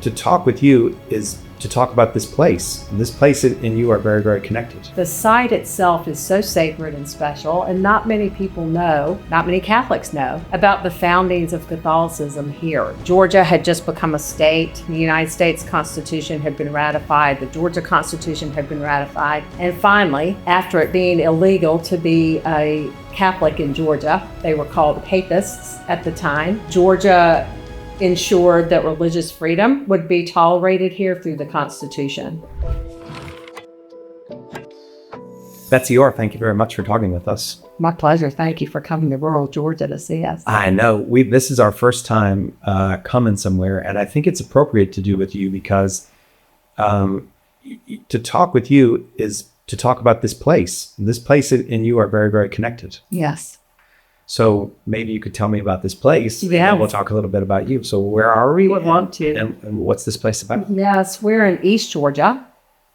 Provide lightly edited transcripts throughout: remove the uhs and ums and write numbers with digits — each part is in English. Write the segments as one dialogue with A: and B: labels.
A: to talk with you is to talk about this place. And this place and you are very, very connected.
B: The site itself is so sacred and special, and not many people know, not many Catholics know, about the foundings of Catholicism here. Georgia had just become a state. The United States Constitution had been ratified. The Georgia Constitution had been ratified. And finally, after it being illegal to be a Catholic in Georgia, they were called papists at the time, Georgia ensured that religious freedom would be tolerated here through the Constitution.
A: Betsy Orr, thank you very much for talking with us.
B: My pleasure. Thank you for coming to rural Georgia to see us.
A: I know. This is our first time coming somewhere, and I think it's appropriate to do with you because to talk with you is to talk about this place. This place and you are very, very connected.
B: Yes.
A: So maybe you could tell me about this place.
B: Yeah.
A: And we'll talk a little bit about you. So where are we?
B: Would want to.
A: And what's this place about?
B: Yes, we're in East Georgia,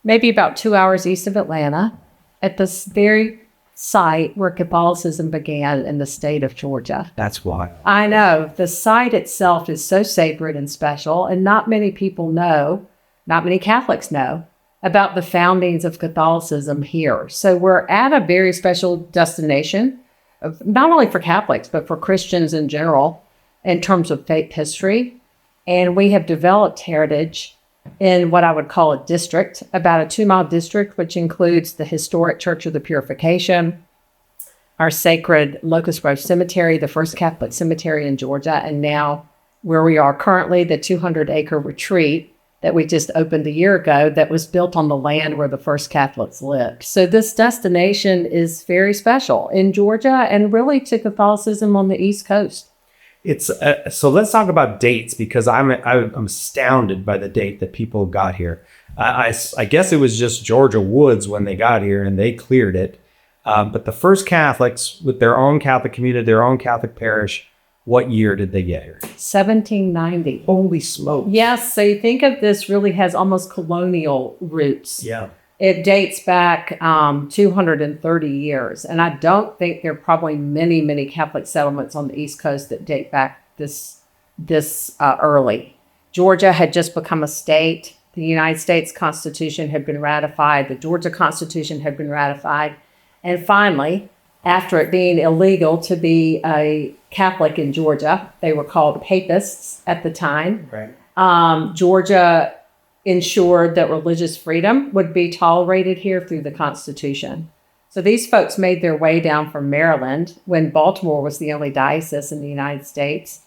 B: maybe about 2 hours east of Atlanta, at this very site where Catholicism began in the state of Georgia.
A: That's wild.
B: I know. The site itself is so sacred and special, and not many people know, not many Catholics know, about the foundings of Catholicism here. So we're at a very special destination, not only for Catholics, but for Christians in general, in terms of faith history. And we have developed heritage in what I would call a district, about a 2-mile district, which includes the historic Church of the Purification, our sacred Locust Grove Cemetery, the first Catholic cemetery in Georgia, and now where we are currently, the 200-acre retreat that we just opened a year ago that was built on the land where the first Catholics lived. So this destination is very special in Georgia and really to Catholicism on the East Coast.
A: It's so let's talk about dates because I'm astounded by the date that people got here. I guess it was just Georgia Woods when they got here and they cleared it. But the first Catholics with their own Catholic community, their own Catholic parish, what year did they get here?
B: 1790.
A: Holy smoke.
B: Yes, so you think of this really has almost colonial roots.
A: Yeah. It
B: dates back 230 years. And I don't think there are probably many Catholic settlements on the East Coast that date back this early. Georgia had just become a state. The United States Constitution had been ratified. The Georgia Constitution had been ratified. And finally, after it being illegal to be a Catholic in Georgia, they were called papists at the time.
A: Right.
B: Georgia ensured that religious freedom would be tolerated here through the Constitution. So these folks made their way down from Maryland when Baltimore was the only diocese in the United States.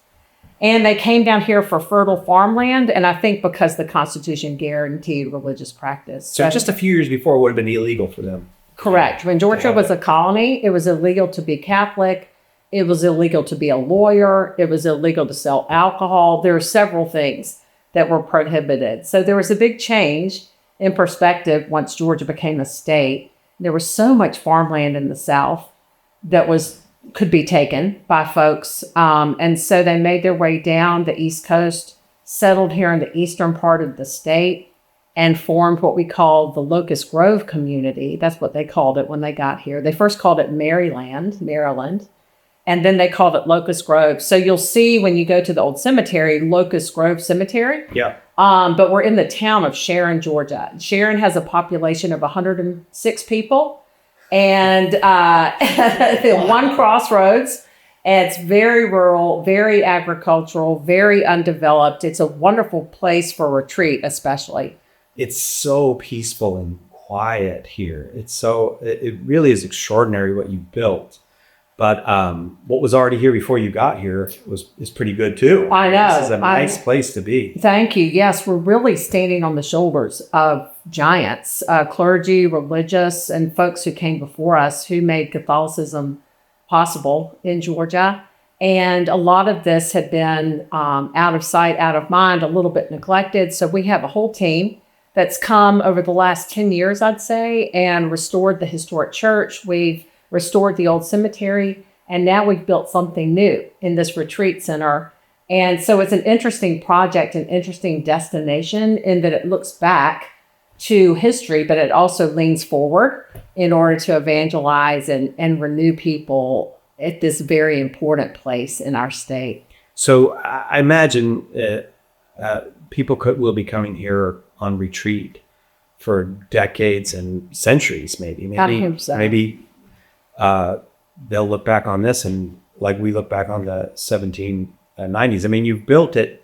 B: And they came down here for fertile farmland, and I think because the Constitution guaranteed religious practice.
A: So just a few years before it would have been illegal for them.
B: Correct. When Georgia was a colony, it was illegal to be Catholic. It was illegal to be a lawyer. It was illegal to sell alcohol. There are several things that were prohibited. So there was a big change in perspective once Georgia became a state. There was so much farmland in the South that could be taken by folks. And so they made their way down the East Coast, settled here in the eastern part of the state, and formed what we call the Locust Grove community. That's what they called it when they got here. They first called it Maryland, and then they called it Locust Grove. So you'll see when you go to the old cemetery, Locust Grove Cemetery.
A: Yeah.
B: But we're in the town of Sharon, Georgia. Sharon has a population of 106 people and one crossroads. And it's very rural, very agricultural, very undeveloped. It's a wonderful place for retreat, especially.
A: It's so peaceful and quiet here. It really is extraordinary what you built. But what was already here before you got here is pretty good too.
B: I know.
A: This is a nice place to be.
B: Thank you. Yes, we're really standing on the shoulders of giants, clergy, religious, and folks who came before us who made Catholicism possible in Georgia. And a lot of this had been out of sight, out of mind, a little bit neglected. So we have a whole team that's come over the last 10 years, I'd say, and restored the historic church. We've restored the old cemetery, and now we've built something new in this retreat center. And so it's an interesting project, an interesting destination in that it looks back to history, but it also leans forward in order to evangelize and renew people at this very important place in our state.
A: So I imagine people will be coming here on retreat for decades and centuries, maybe.
B: I hope so.
A: Maybe they'll look back on this and like we look back on the 1790s. I mean, you've built it.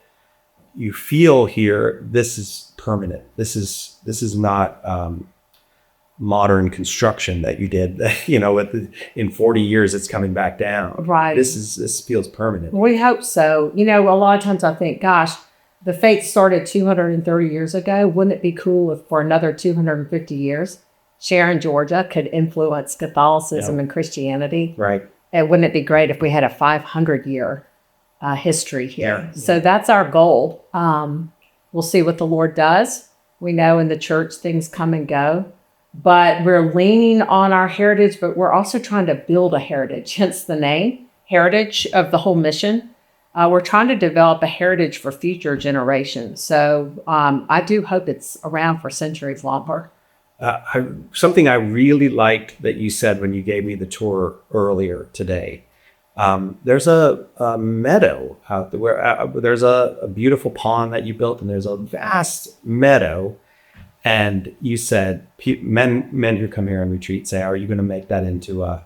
A: You feel here, this is permanent. This is not modern construction that you did, in 40 years, it's coming back down.
B: Right.
A: This feels permanent.
B: We hope so. A lot of times I think, gosh, the faith started 230 years ago. Wouldn't it be cool if for another 250 years, Sharon, Georgia could influence Catholicism and Christianity?
A: Right.
B: And wouldn't it be great if we had a 500-year history here?
A: Yeah.
B: So that's our goal. We'll see what the Lord does. We know in the church things come and go, but we're leaning on our heritage, but we're also trying to build a heritage, hence the name, heritage of the whole mission. We're trying to develop a heritage for future generations. So I do hope it's around for centuries longer.
A: Something I really liked that you said when you gave me the tour earlier today. There's a meadow out there where there's a beautiful pond that you built, and there's a vast meadow. And you said men who come here and retreat say, "Are you going to make that into a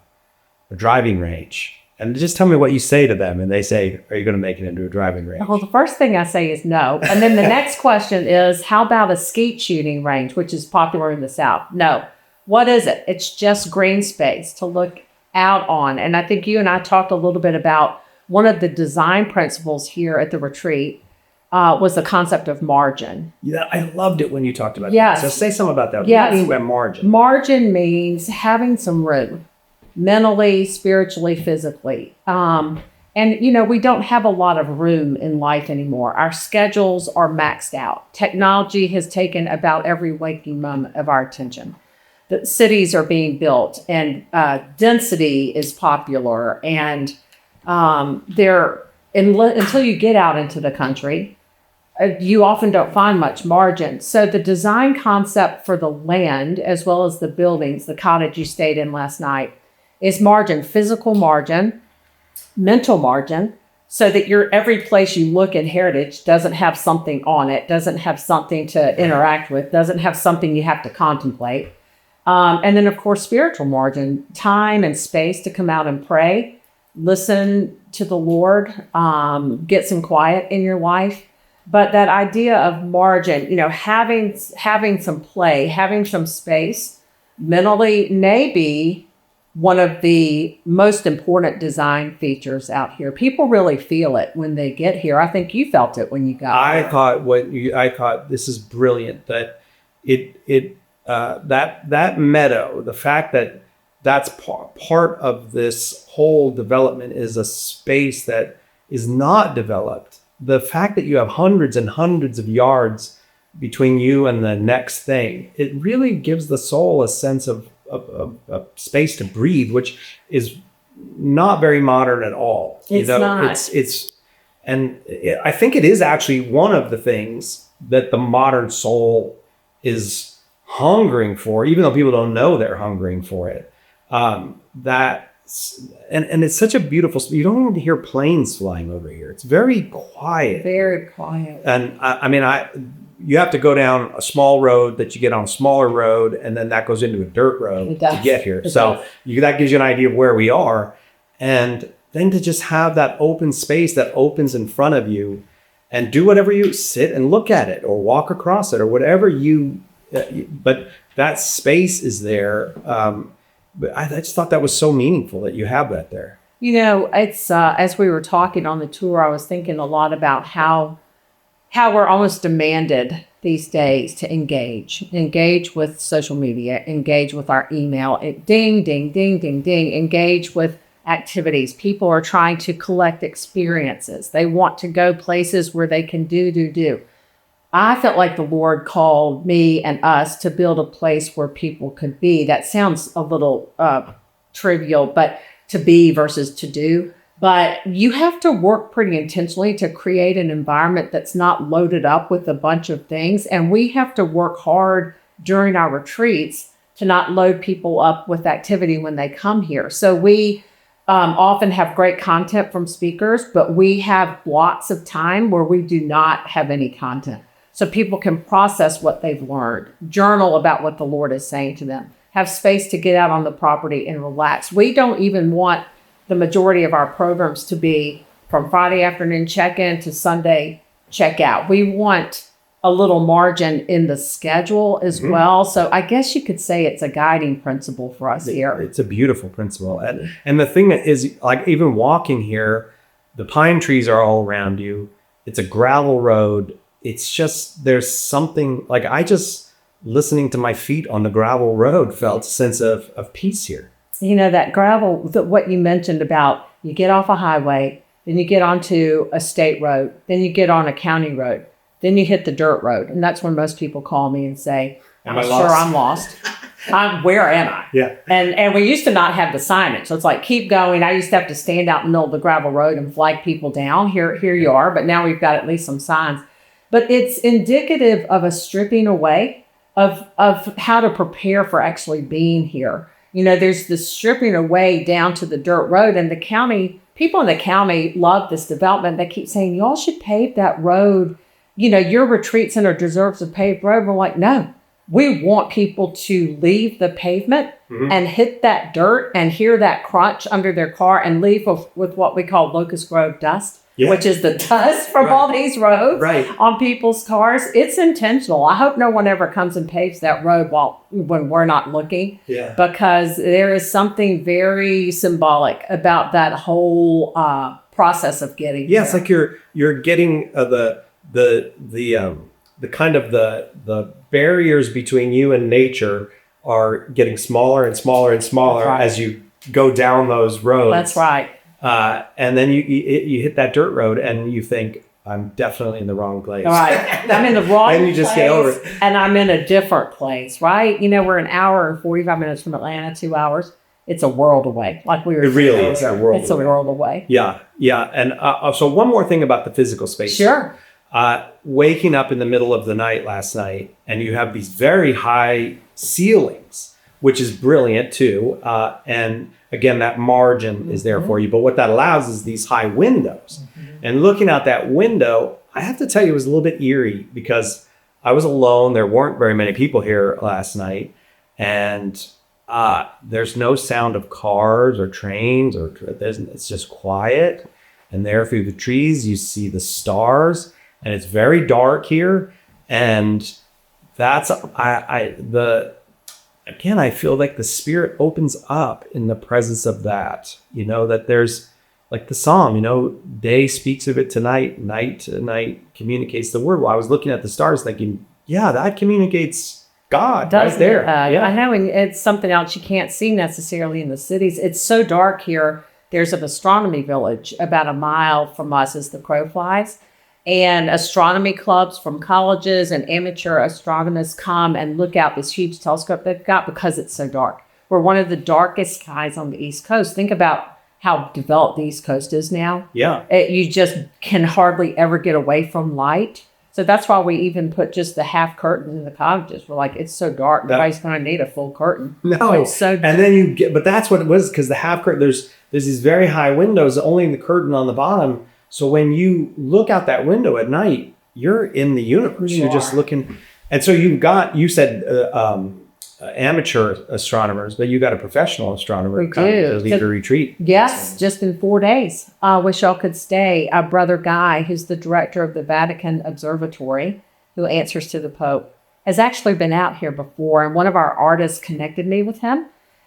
A: driving range?" And just tell me what you say to them. And they say, "Are you going to make it into a driving range?"
B: Well, the first thing I say is no. And then the next question is, how about a skeet shooting range, which is popular in the South? No. What is it? It's just green space to look out on. And I think you and I talked a little bit about one of the design principles here at the retreat was the concept of margin.
A: Yeah, I loved it when you talked about
B: Yes.
A: that. So say something about that.
B: Yes.
A: What do you mean by margin?
B: Margin means having some room, mentally, spiritually, physically. And, we don't have a lot of room in life anymore. Our schedules are maxed out. Technology has taken about every waking moment of our attention. The cities are being built, and density is popular. And until you get out into the country, you often don't find much margin. So the design concept for the land, as well as the buildings, the cottage you stayed in last night, is margin, physical margin, mental margin, so that every place you look in heritage doesn't have something on it, doesn't have something to interact with, doesn't have something you have to contemplate. And then, of course, spiritual margin, time and space to come out and pray, listen to the Lord, get some quiet in your life. But that idea of margin, having some play, having some space mentally may be one of the most important design features out here. People really feel it when they get here. I think you felt it when you got here.
A: I thought this is brilliant that that meadow, the fact that that's part of this whole development is a space that is not developed. The fact that you have hundreds and hundreds of yards between you and the next thing, it really gives the soul a sense of space to breathe, which is not very modern at all.
B: It's not.
A: And I think it is actually one of the things that the modern soul is hungering for, even though people don't know they're hungering for it. And it's such a beautiful, you don't even hear planes flying over here. It's very quiet.
B: Very quiet.
A: And you have to go down a small road that you get on a smaller road, and then that goes into a dirt road to get here. That gives you an idea of where we are. And then to just have that open space that opens in front of you and do whatever you sit and look at it or walk across it or whatever but that space is there. But I just thought that was so meaningful that you have that there.
B: It's as we were talking on the tour, I was thinking a lot about how we're almost demanded these days to engage with social media, engage with our email, ding, ding, ding, ding, ding, engage with activities. People are trying to collect experiences. They want to go places where they can do. I felt like the Lord called me and us to build a place where people could be. That sounds a little trivial, but to be versus to do. But you have to work pretty intentionally to create an environment that's not loaded up with a bunch of things. And we have to work hard during our retreats to not load people up with activity when they come here. So we often have great content from speakers, but we have blocks of time where we do not have any content. so people can process what they've learned, journal about what the Lord is saying to them, have space to get out on the property and relax. We don't even want the majority of our programs to be from Friday afternoon check-in to Sunday check-out. We want a little margin in the schedule as well. So I guess you could say it's a guiding principle for us here.
A: It's a beautiful principle. And the thing that is, like, even walking here, the pine trees are all around you. It's a gravel road. It's just, there's something, like, I just, listening to my feet on the gravel road felt a sense of peace here.
B: You know, that gravel, what you mentioned about you get off a highway, then you get onto a state road, then you get on a county road, then you hit the dirt road. And that's when most people call me and say, I'm sure I'm lost. Where am I?
A: Yeah.
B: And we used to not have the signage. So it's like, keep going. I used to have to stand out in the middle of the gravel road and flag people down. Here you are. But now we've got at least some signs. But it's indicative of a stripping away of how to prepare for actually being here. You know, there's this stripping away down to the dirt road, and the county, people in the county love this development. They keep saying, y'all should pave that road. You know, your retreat center deserves a paved road. We're like, no, we want people to leave the pavement and hit that dirt and hear that crunch under their car and leave with what we call Locust Grove dust. Yeah. Which is the dust from all these roads on people's cars. It's intentional. I hope no one ever comes and paves that road when we're not looking. Yeah. Because there is something very symbolic about that whole process of getting.
A: Yeah, it's like you're getting the kind of the barriers between you and nature are getting smaller and smaller and smaller as you go down those roads.
B: That's right.
A: And then you hit that dirt road and you think, I'm definitely in the wrong place.
B: All right. I'm in the wrong
A: and you just
B: place,
A: get over it.
B: And I'm in a different place, right? You know, we're an hour and 45 minutes from Atlanta, 2 hours. It's a world away. Like we were.
A: It really is a world.
B: It's a world away.
A: Yeah. Yeah. And so one more thing about the physical space.
B: Sure.
A: Waking up in the middle of the night last night, and you have these very high ceilings, which is brilliant too. And again, that margin is there for you. But what that allows is these high windows. And looking out that window, I have to tell you, it was a little bit eerie because I was alone. There weren't very many people here last night. And there's no sound of cars or trains, it's just quiet. And there through the trees, you see the stars. And it's very dark here. And that's, Again, I feel like the Spirit opens up in the presence of that. You know, that there's like the Psalm, you know, day speaks of it tonight, night to night communicates the word. Well, I was looking at the stars thinking, yeah, that communicates God right there.
B: Yeah. I know, and it's something else you can't see necessarily in the cities. It's so dark here. There's an astronomy village about a mile from us as the crow flies. And astronomy clubs from colleges and amateur astronomers come and look out this huge telescope they've got because it's so dark. We're one of the darkest skies on the East Coast. Think about how developed the East Coast is now.
A: Yeah.
B: You just can hardly ever get away from light. So that's why we even put just the half curtain in the cottages. We're like, it's so dark, nobody's going to need a full curtain.
A: No.
B: It's so
A: and then but that's what it was, because the half curtain, there's these very high windows, only the curtain on the bottom. So when you look out that window at night, you're in the universe. You're just looking. And so you said amateur astronomers, but you got a professional astronomer
B: we do.
A: To lead a retreat.
B: Yes, just in 4 days. Wish y'all could stay. Brother Guy, who's the director of the Vatican Observatory, who answers to the Pope, has actually been out here before. And one of our artists connected me with him.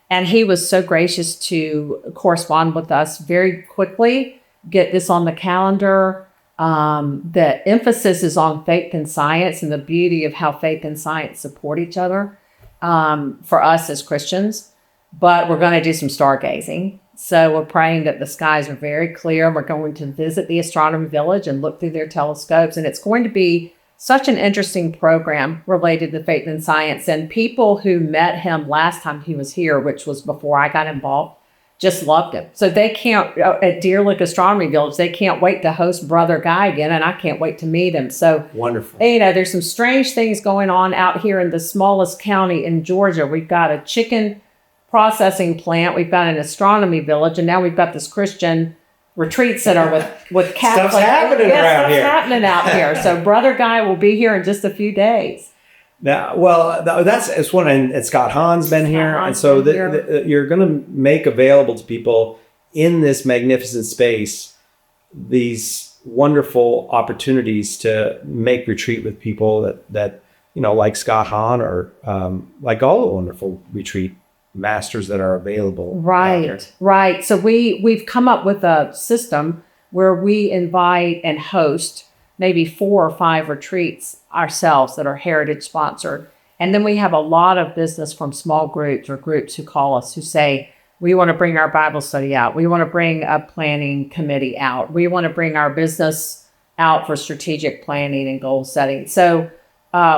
B: And he was so gracious to correspond with us very quickly. Get this on the calendar. The emphasis is on faith and science and the beauty of how faith and science support each other for us as Christians. But we're going to do some stargazing. So we're praying that the skies are very clear. We're going to visit the astronomy village and look through their telescopes. And it's going to be such an interesting program related to faith and science. And people who met him last time he was here, which was before I got involved, just loved him. So they can't, at Deer Lick Astronomy Village, they can't wait to host Brother Guy again, and I can't wait to meet him. So
A: wonderful.
B: You know, there's some strange things going on out here in the smallest county in Georgia. We've got a chicken processing plant, we've got an astronomy village, and now we've got this Christian retreat center with Catholic.
A: Stuff's happening around here.
B: Stuff's happening out here. So Brother Guy will be here in just a few days.
A: Now, well, it's one, and Scott Hahn's been here, and so you're going to make available to people in this magnificent space these wonderful opportunities to make retreat with people that like Scott Hahn, or like all the wonderful retreat masters that are available.
B: Right. So we've come up with a system where we invite and host maybe 4 or 5 retreats ourselves that are heritage sponsored. And then we have a lot of business from small groups or groups who call us who say, we want to bring our Bible study out. We want to bring a planning committee out. We want to bring our business out for strategic planning and goal setting. So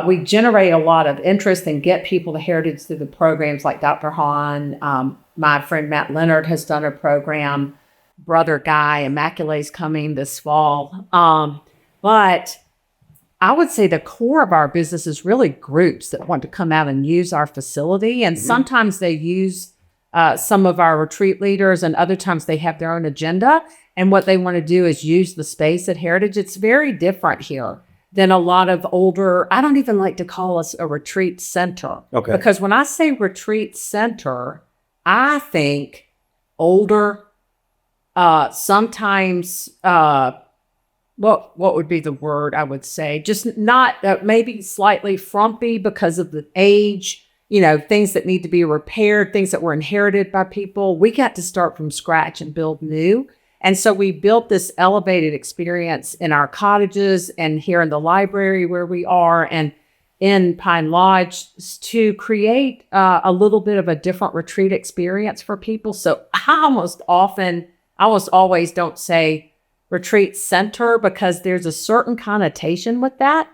B: we generate a lot of interest and get people to heritage through the programs like Dr. Hahn. My friend Matt Leonard has done a program. Brother Guy, Immaculate's coming this fall. But I would say the core of our business is really groups that want to come out and use our facility. And sometimes they use some of our retreat leaders, and other times they have their own agenda. And what they want to do is use the space at Heritage. It's very different here than a lot of older, I don't even like to call us a retreat center.
A: Okay.
B: Because when I say retreat center, I think older, sometimes, what would be the word I would say? Just not, maybe slightly frumpy because of the age, things that need to be repaired, things that were inherited by people. We got to start from scratch and build new. And so we built this elevated experience in our cottages and here in the library where we are and in Pine Lodge to create a little bit of a different retreat experience for people. So I almost always don't say retreat center because there's a certain connotation with that.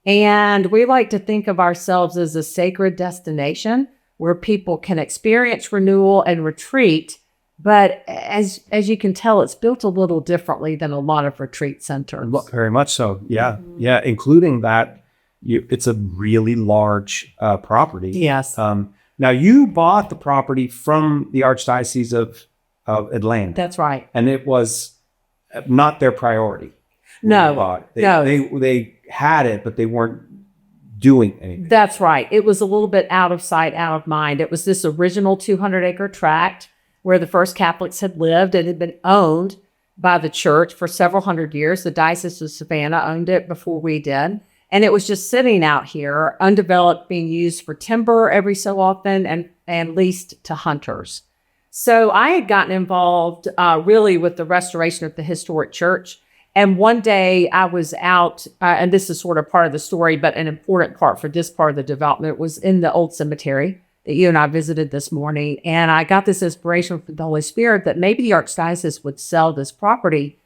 B: And we like to think of ourselves as a sacred destination where people can experience renewal and retreat. But as you can tell, it's built a little differently than a lot of retreat centers.
A: Very much so. Yeah. Yeah. Including that, it's a really large property.
B: Yes.
A: Now, you bought the property from the Archdiocese of Atlanta.
B: That's right.
A: And it was not their priority.
B: No.
A: They had it, but they weren't doing anything.
B: That's right. It was a little bit out of sight, out of mind. It was this original 200-acre tract where the first Catholics had lived. It had been owned by the church for several hundred years. The Diocese of Savannah owned it before we did. And it was just sitting out here, undeveloped, being used for timber every so often and leased to hunters. So I had gotten involved really with the restoration of the historic church. And one day I was out, and this is sort of part of the story, but an important part for this part of the development was in the old cemetery that you and I visited this morning. And I got this inspiration from the Holy Spirit that maybe the Archdiocese would sell this property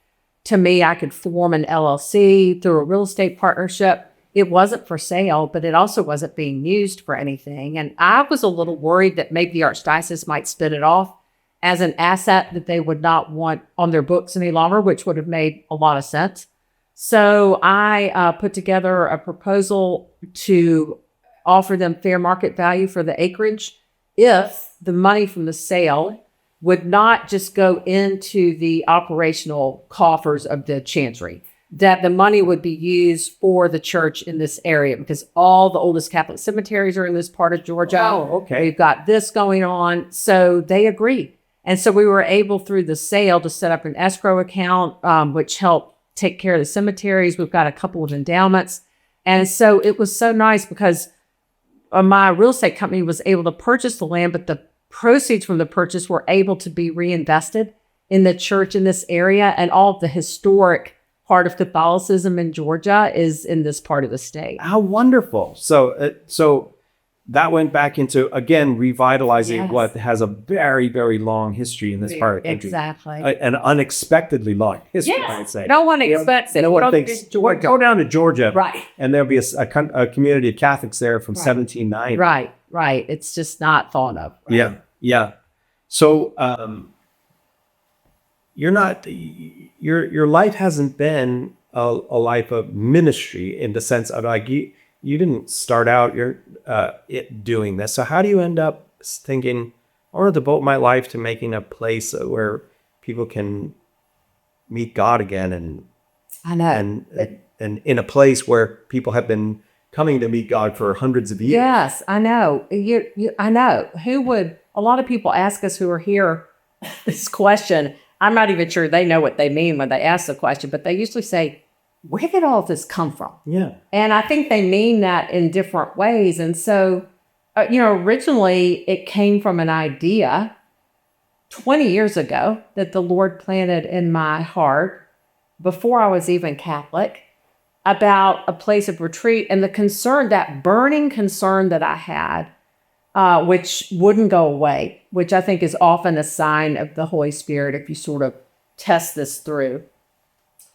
B: to me. I could form an LLC through a real estate partnership. It wasn't for sale, but it also wasn't being used for anything. And I was a little worried that maybe the Archdiocese might spin it off as an asset that they would not want on their books any longer, which would have made a lot of sense. So I put together a proposal to offer them fair market value for the acreage if the money from the sale would not just go into the operational coffers of the chancery, that the money would be used for the church in this area because all the oldest Catholic cemeteries are in this part of Georgia.
A: Oh, okay.
B: We've got this going on. So they agreed. And so we were able through the sale to set up an escrow account, which helped take care of the cemeteries. We've got a couple of endowments. And so it was so nice because my real estate company was able to purchase the land, but the proceeds from the purchase were able to be reinvested in the church in this area. And all of the historic part of Catholicism in Georgia is in this part of the state.
A: How wonderful. So that went back into, again, revitalizing what has a very, very long history in this part of the country.
B: Exactly.
A: An unexpectedly long history, I'd say.
B: No one expects it.
A: No one thinks, go down to Georgia.
B: Right.
A: And there'll be a community of Catholics there from 1790.
B: Right. It's just not thought of. Right?
A: Yeah. So your life hasn't been a life of ministry in the sense of like you didn't start out doing this. So how do you end up thinking, I want to devote my life to making a place where people can meet God again
B: I know.
A: and in a place where people have been coming to meet God for hundreds of years.
B: Yes, I know. I know. A lot of people ask us who are here this question. I'm not even sure they know what they mean when they ask the question, but they usually say, where did all this come from?
A: Yeah.
B: And I think they mean that in different ways. And so, originally it came from an idea 20 years ago that the Lord planted in my heart before I was even Catholic, about a place of retreat and the concern, that burning concern that I had, which wouldn't go away, which I think is often a sign of the Holy Spirit if you sort of test this through.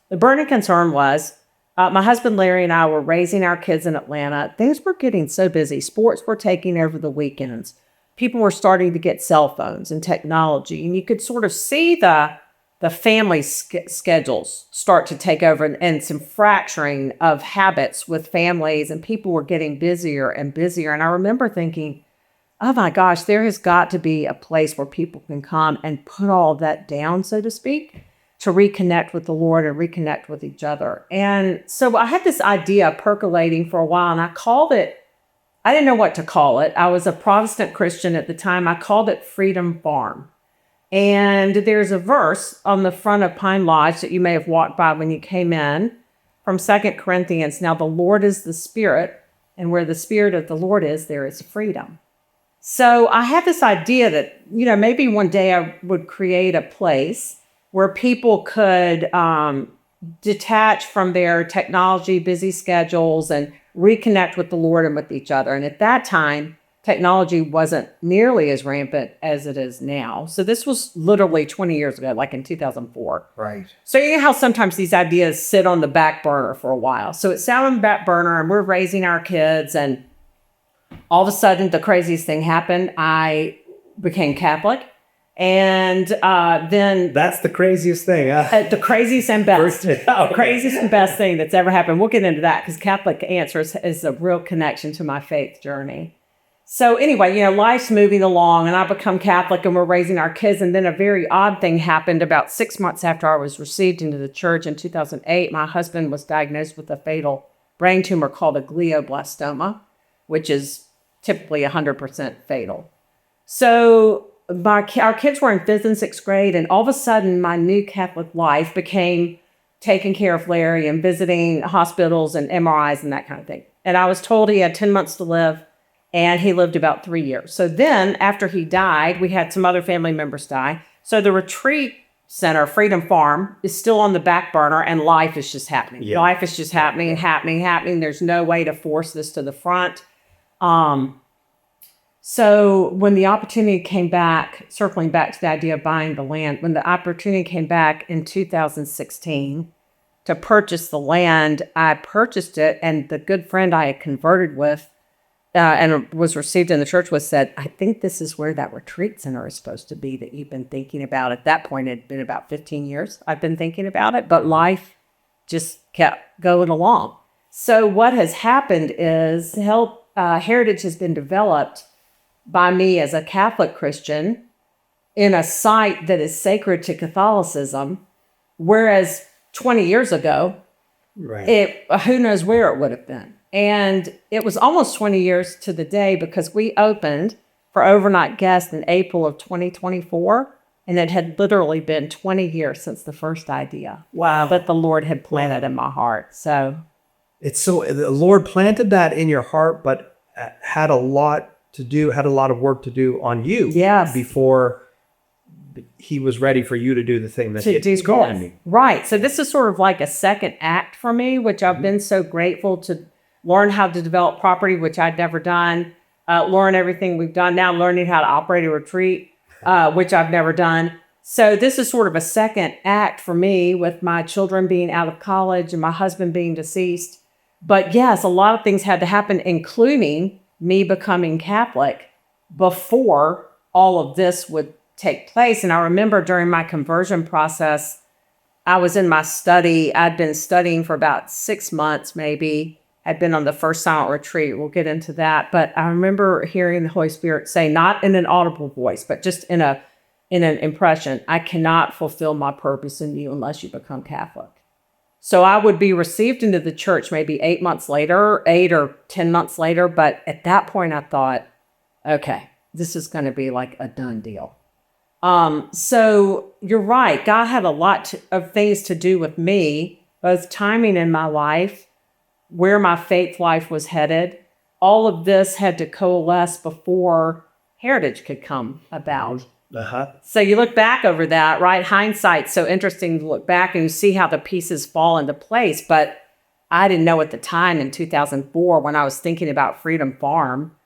B: The burning concern was my husband Larry and I were raising our kids in Atlanta. Things were getting so busy. Sports were taking over the weekends. People were starting to get cell phones and technology, and you could sort of see the family schedules start to take over, and some fracturing of habits with families, and people were getting busier and busier. And I remember thinking, oh my gosh, there has got to be a place where people can come and put all that down, so to speak, to reconnect with the Lord and reconnect with each other. And so I had this idea percolating for a while, and I didn't know what to call it. I was a Protestant Christian at the time. I called it Freedom Farm. And there's a verse on the front of Pine Lodge that you may have walked by when you came in from 2 Corinthians. Now, the Lord is the Spirit, and where the Spirit of the Lord is, there is freedom. So I had this idea that, maybe one day I would create a place where people could detach from their technology, busy schedules, and reconnect with the Lord and with each other. And at that time, technology wasn't nearly as rampant as it is now. So this was literally 20 years ago, like in 2004.
A: Right.
B: So you know how sometimes these ideas sit on the back burner for a while. So it sat on the back burner, and we're raising our kids, and all of a sudden the craziest thing happened. I became Catholic. And then
A: that's the craziest thing.
B: The craziest and best. Craziest and best thing that's ever happened. We'll get into that because Catholic Answers is a real connection to my faith journey. So anyway, life's moving along, and I become Catholic, and we're raising our kids. And then a very odd thing happened about 6 months after I was received into the church in 2008. My husband was diagnosed with a fatal brain tumor called a glioblastoma, which is typically 100% fatal. So our kids were in 5th and 6th grade, and all of a sudden my new Catholic life became taking care of Larry and visiting hospitals and MRIs and that kind of thing. And I was told he had 10 months to live, and he lived about 3 years. So then after he died, we had some other family members die. So the retreat center, Freedom Farm, is still on the back burner, and life is just happening. Yeah. Life is just happening and happening. There's no way to force this to the front. So when the opportunity came back, circling back to the idea of buying the land, when the opportunity came back in 2016 to purchase the land, I purchased it, and the good friend I had converted with and was received in the church said, I think this is where that retreat center is supposed to be that you've been thinking about. At that point, it had been about 15 years I've been thinking about it, but life just kept going along. So what has happened is heritage has been developed by me as a Catholic Christian in a site that is sacred to Catholicism, whereas 20 years ago, right, who knows where it would have been. And it was almost 20 years to the day because we opened for overnight guests in April of 2024, and it had literally been 20 years since the first idea. Wow. But the Lord had planted in my heart. So
A: the Lord planted that in your heart, but had a lot of work to do on you.
B: Yes.
A: Before he was ready for you to do the thing that he's calling me.
B: Right. So this is sort of like a second act for me, which I've been so grateful to learn how to develop property, which I'd never done, learn everything we've done. Now I'm learning how to operate a retreat, which I've never done. So this is sort of a second act for me with my children being out of college and my husband being deceased. But yes, a lot of things had to happen, including me becoming Catholic before all of this would take place. And I remember during my conversion process, I was in my study. I'd been studying for about 6 months, maybe. I'd been on the first silent retreat. We'll get into that. But I remember hearing the Holy Spirit say, not in an audible voice, but just in in an impression, I cannot fulfill my purpose in you unless you become Catholic. So I would be received into the church maybe 8 months later, 8 or 10 months later. But at that point, I thought, okay, this is going to be like a done deal. So you're right. God had a lot of things to do with me, both timing in my life, where my faith life was headed. All of this had to coalesce before Heritage could come about. So you look back over that, right? Hindsight's so interesting to look back and see how the pieces fall into place. But I didn't know at the time in 2004, when I was thinking about Freedom Farm,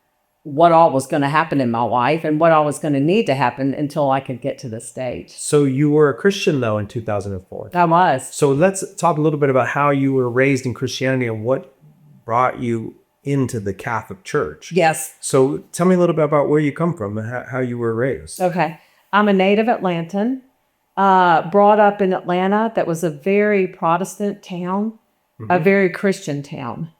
B: what all was going to happen in my life and what all was going to need to happen until I could get to this stage.
A: So you were a Christian, though, in 2004.
B: I was.
A: So let's talk a little bit about how you were raised in Christianity and what brought you into the Catholic Church.
B: Yes.
A: So tell me a little bit about where you come from and how you were raised.
B: Okay. I'm a native Atlantan, brought up in Atlanta. That was a very Protestant town, a very Christian town.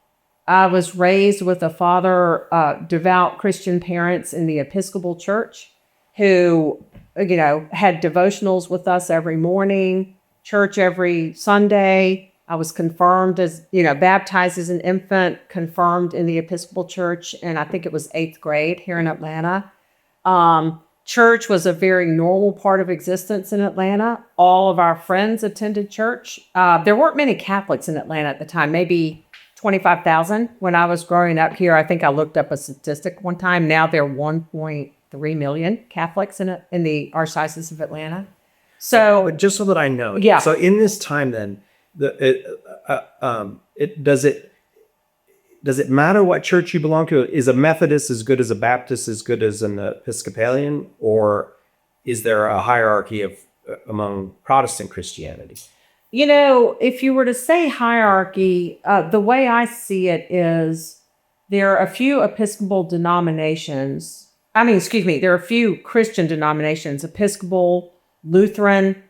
B: I was raised with a father, devout Christian parents in the Episcopal Church who, had devotionals with us every morning, church every Sunday. I was confirmed baptized as an infant, confirmed in the Episcopal Church, and I think it was 8th grade here in Atlanta. Church was a very normal part of existence in Atlanta. All of our friends attended church. There weren't many Catholics in Atlanta at the time, maybe 25,000 when I was growing up here. I think I looked up a statistic one time. Now there are 1.3 million Catholics in the Archdiocese of Atlanta. So,
A: but just so that I know,
B: yeah.
A: So in this time, then, does it matter what church you belong to? Is a Methodist as good as a Baptist, as good as an Episcopalian, or is there a hierarchy among Protestant Christianity?
B: If you were to say hierarchy, the way I see it is there are a few Episcopal denominations. There are a few Christian denominations, Episcopal, Lutheran,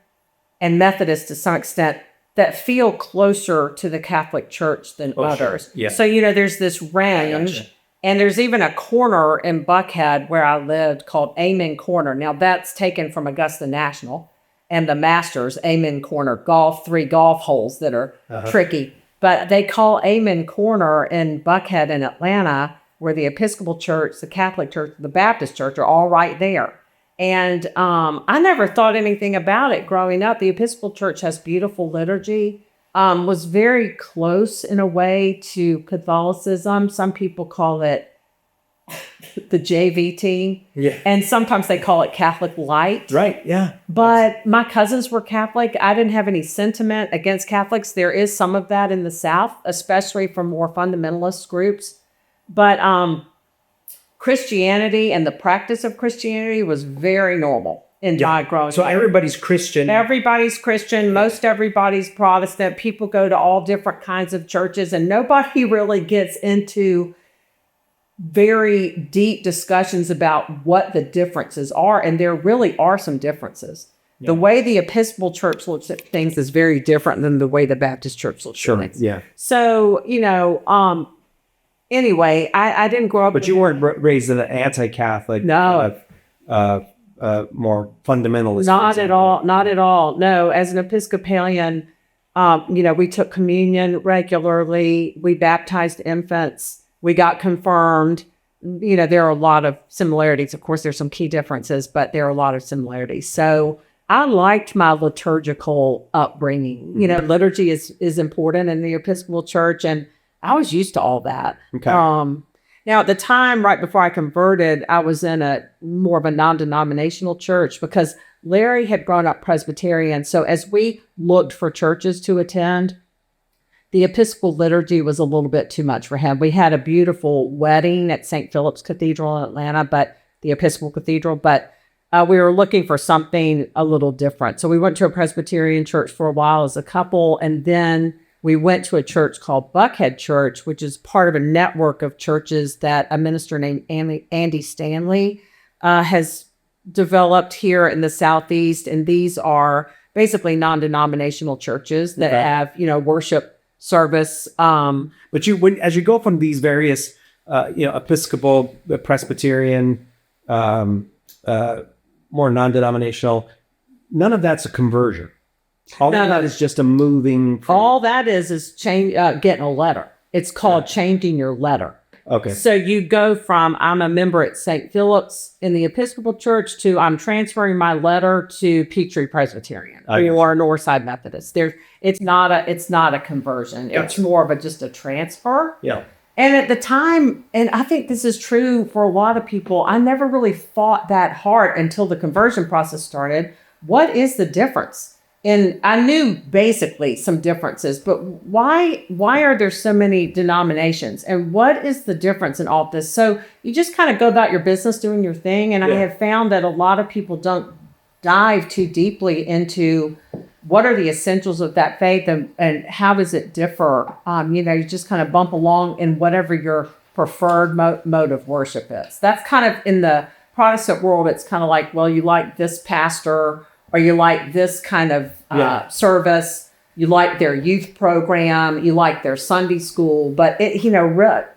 B: and Methodist to some extent, that feel closer to the Catholic Church than others.
A: Sure. Yeah.
B: So, there's this range, and there's even a corner in Buckhead where I lived called Amen Corner. Now, that's taken from Augusta National and the Masters, Amen Corner, 3 golf holes that are tricky. But they call Amen Corner in Buckhead in Atlanta, where the Episcopal Church, the Catholic Church, the Baptist Church are all right there. And I never thought anything about it growing up. The Episcopal Church has beautiful liturgy, was very close in a way to Catholicism. Some people call it the JVT.
A: Yeah.
B: And sometimes they call it Catholic Light.
A: Right, yeah.
B: But my cousins were Catholic. I didn't have any sentiment against Catholics. There is some of that in the South, especially from more fundamentalist groups. But Christianity and the practice of Christianity was very normal in my growing up.
A: So everybody's Christian.
B: Everybody's Christian. Most everybody's Protestant. People go to all different kinds of churches, and nobody really gets into very deep discussions about what the differences are. And there really are some differences. Yeah. The way the Episcopal Church looks at things is very different than the way the Baptist Church looks at things.
A: Yeah.
B: So, anyway, I didn't grow up.
A: But you weren't raised in an anti-Catholic,
B: no,
A: more fundamentalist.
B: Not at all. Not at all. No, as an Episcopalian, we took communion regularly. We baptized infants. We got confirmed. There are a lot of similarities. Of course, there's some key differences, but there are a lot of similarities. So I liked my liturgical upbringing. Liturgy is important in the Episcopal Church, and I was used to all that.
A: Okay.
B: Now, at the time, right before I converted, I was in a more of a non-denominational church because Larry had grown up Presbyterian. So as we looked for churches to attend, the Episcopal liturgy was a little bit too much for him. We had a beautiful wedding at St. Philip's Cathedral in Atlanta, the Episcopal Cathedral, but we were looking for something a little different. So we went to a Presbyterian church for a while as a couple, and then we went to a church called Buckhead Church, which is part of a network of churches that a minister named Andy Stanley has developed here in the Southeast. And these are basically non-denominational churches that have, worship service.
A: But as you go from these various, Episcopal, Presbyterian, more non-denominational, none of that's a conversion. All
B: No,
A: of that
B: no.
A: is just a moving.
B: All that is getting a letter. It's called changing your letter.
A: Okay.
B: So you go from I'm a member at St. Philip's in the Episcopal Church to I'm transferring my letter to Peachtree Presbyterian or Northside Methodist. It's not a conversion.
A: Yeah.
B: It's more of just a transfer.
A: Yeah.
B: And at the time, and I think this is true for a lot of people, I never really fought that hard until the conversion process started. What is the difference? And I knew basically some differences, but why are there so many denominations? And what is the difference in all this? So you just kind of go about your business doing your thing. And I have found that a lot of people don't dive too deeply into what are the essentials of that faith and how does it differ? You just kind of bump along in whatever your preferred mode of worship is. That's kind of in the Protestant world. It's kind of like, well, you like this pastor or you like this kind of service, you like their youth program, you like their Sunday school, but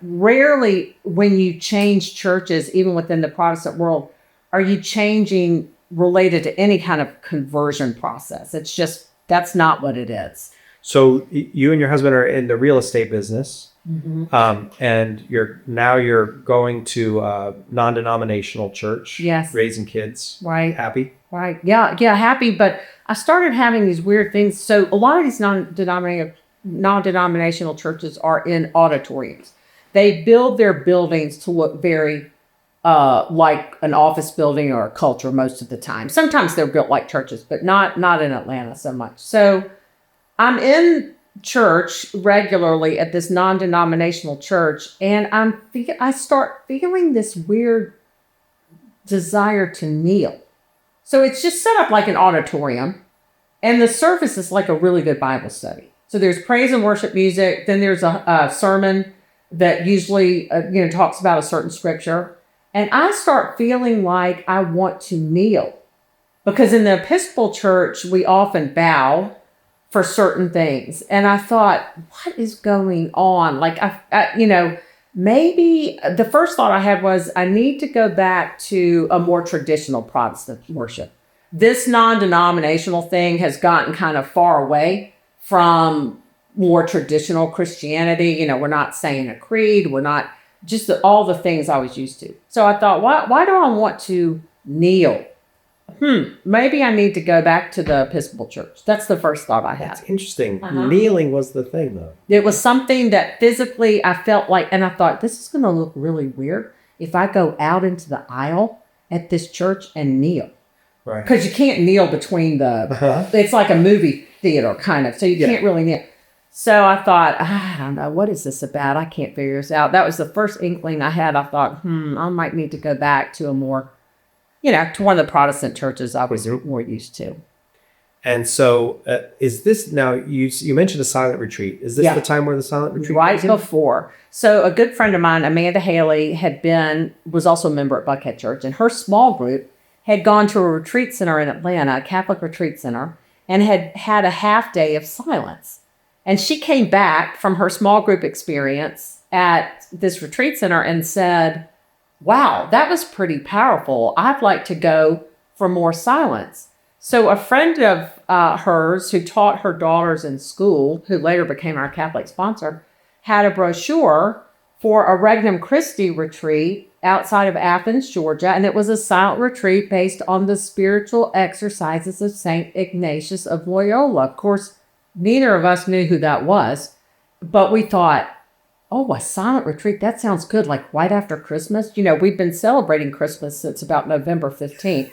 B: rarely when you change churches, even within the Protestant world, are you changing related to any kind of conversion process. It's just, that's not what it is.
A: So you and your husband are in the real estate business, and you're going to a non-denominational church,
B: Yes.
A: raising kids,
B: Right.
A: happy.
B: Right. Yeah, happy. But I started having these weird things. So a lot of these non-denominational churches are in auditoriums. They build their buildings to look very like an office building or a culture most of the time. Sometimes they're built like churches, but not in Atlanta so much. So I'm in church regularly at this non-denominational church, and I start feeling this weird desire to kneel. So it's just set up like an auditorium, and the service is like a really good Bible study. So there's praise and worship music. Then there's a sermon that usually talks about a certain scripture. And I start feeling like I want to kneel, because in the Episcopal Church, we often bow for certain things. And I thought, what is going on? Like, maybe the first thought I had was I need to go back to a more traditional Protestant worship. This non-denominational thing has gotten kind of far away from more traditional Christianity. We're not saying a creed. We're not just all the things I was used to. So I thought, why do I want to kneel? Maybe I need to go back to the Episcopal Church. That's the first thought I had.
A: That's interesting. Kneeling was the thing, though.
B: It was something that physically I felt like, and I thought, this is going to look really weird if I go out into the aisle at this church and kneel.
A: Right.
B: Because you can't kneel between it's like a movie theater kind of, so you can't really kneel. So I thought, I don't know, what is this about? I can't figure this out. That was the first inkling I had. I thought, I might need to go back to a more, to one of the Protestant churches I was more used to.
A: And so is this now, you mentioned a silent retreat. Is this the time where the silent retreat
B: Right before. So a good friend of mine, Amanda Haley, was also a member at Buckhead Church, and her small group had gone to a retreat center in Atlanta, a Catholic retreat center, and had a half day of silence. And she came back from her small group experience at this retreat center and said, wow, that was pretty powerful. I'd like to go for more silence. So a friend of hers who taught her daughters in school, who later became our Catholic sponsor, had a brochure for a Regnum Christi retreat outside of Athens, Georgia. And it was a silent retreat based on the spiritual exercises of St. Ignatius of Loyola. Of course, neither of us knew who that was, but we thought, oh, a silent retreat, that sounds good, like right after Christmas. We've been celebrating Christmas since about November 15th.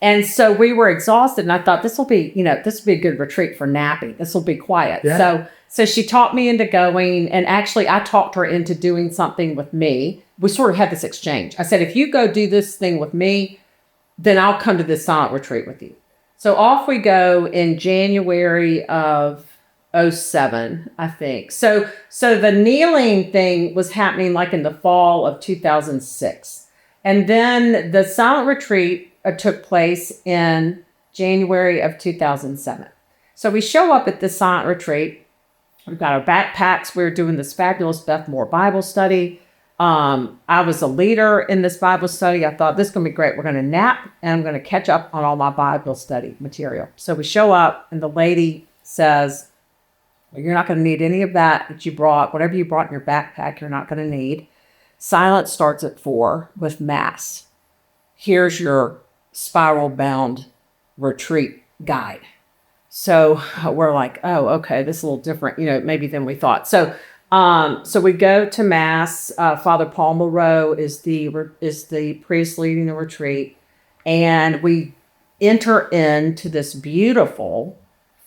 B: And so we were exhausted, and I thought this will be a good retreat for napping. This will be quiet. Yeah. So she talked me into going, and actually I talked her into doing something with me. We sort of had this exchange. I said, if you go do this thing with me, then I'll come to this silent retreat with you. So off we go in January of 2007, I think. So the kneeling thing was happening like in the fall of 2006. And then the silent retreat took place in January of 2007. So we show up at this silent retreat. We've got our backpacks. We're doing this fabulous Beth Moore Bible study. I was a leader in this Bible study. I thought this is going to be great. We're going to nap and I'm going to catch up on all my Bible study material. So we show up and the lady says, well, you're not going to need any of that you brought. Whatever you brought in your backpack, you're not going to need. Silence starts at 4 with Mass. Here's your spiral bound retreat guide. So we're like, oh, okay, this is a little different, maybe than we thought. So we go to Mass. Father Paul Moreau is the priest leading the retreat. And we enter into this beautiful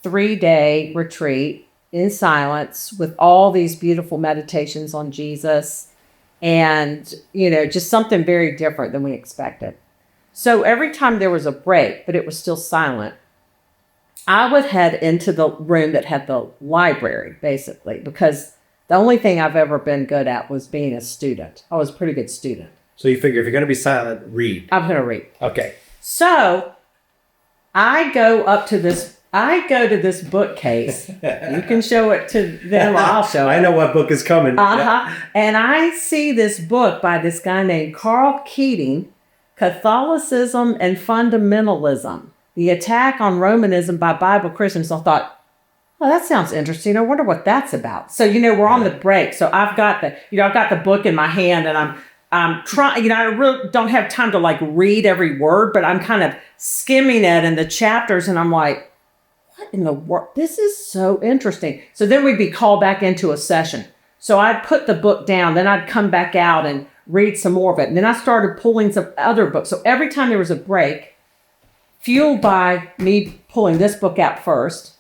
B: 3-day retreat in silence with all these beautiful meditations on Jesus and, just something very different than we expected. So every time there was a break, but it was still silent, I would head into the room that had the library, basically, because the only thing I've ever been good at was being a student. I was a pretty good student.
A: So you figure if you're going to be silent, read.
B: I'm going to read.
A: Okay.
B: So I go to this bookcase. You can show it to them. I'll show it.
A: I know what book is coming.
B: Yeah. And I see this book by this guy named Carl Keating, Catholicism and Fundamentalism, The Attack on Romanism by Bible Christians. I thought, oh, that sounds interesting. I wonder what that's about. So, we're on the break. So I've got the book in my hand and I'm trying, I really don't have time to read every word, but I'm kind of skimming it and the chapters and I'm like, what in the world? This is so interesting. So then we'd be called back into a session. So I'd put the book down, then I'd come back out and read some more of it. And then I started pulling some other books. So every time there was a break, fueled by me pulling this book out first,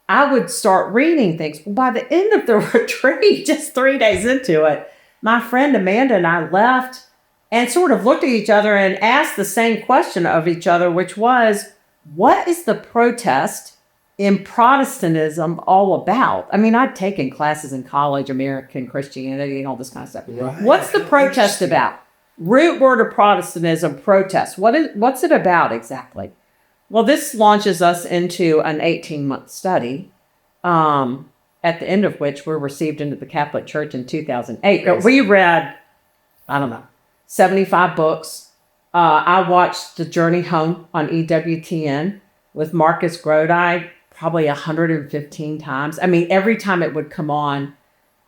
B: I would start reading things. Well, by the end of the retreat, just 3 days into it, my friend Amanda and I left and sort of looked at each other and asked the same question of each other, which was, what is the protest in Protestantism all about? I mean, I'd taken classes in college, American Christianity and all this kind of stuff.
A: Right.
B: What's the protest about? Root word of Protestantism, protest. What's it about exactly? Well, this launches us into an 18-month study, at the end of which we're received into the Catholic Church in 2008. We read, 75 books. I watched The Journey Home on EWTN with Marcus Grodi probably 115 times. I mean, every time it would come on,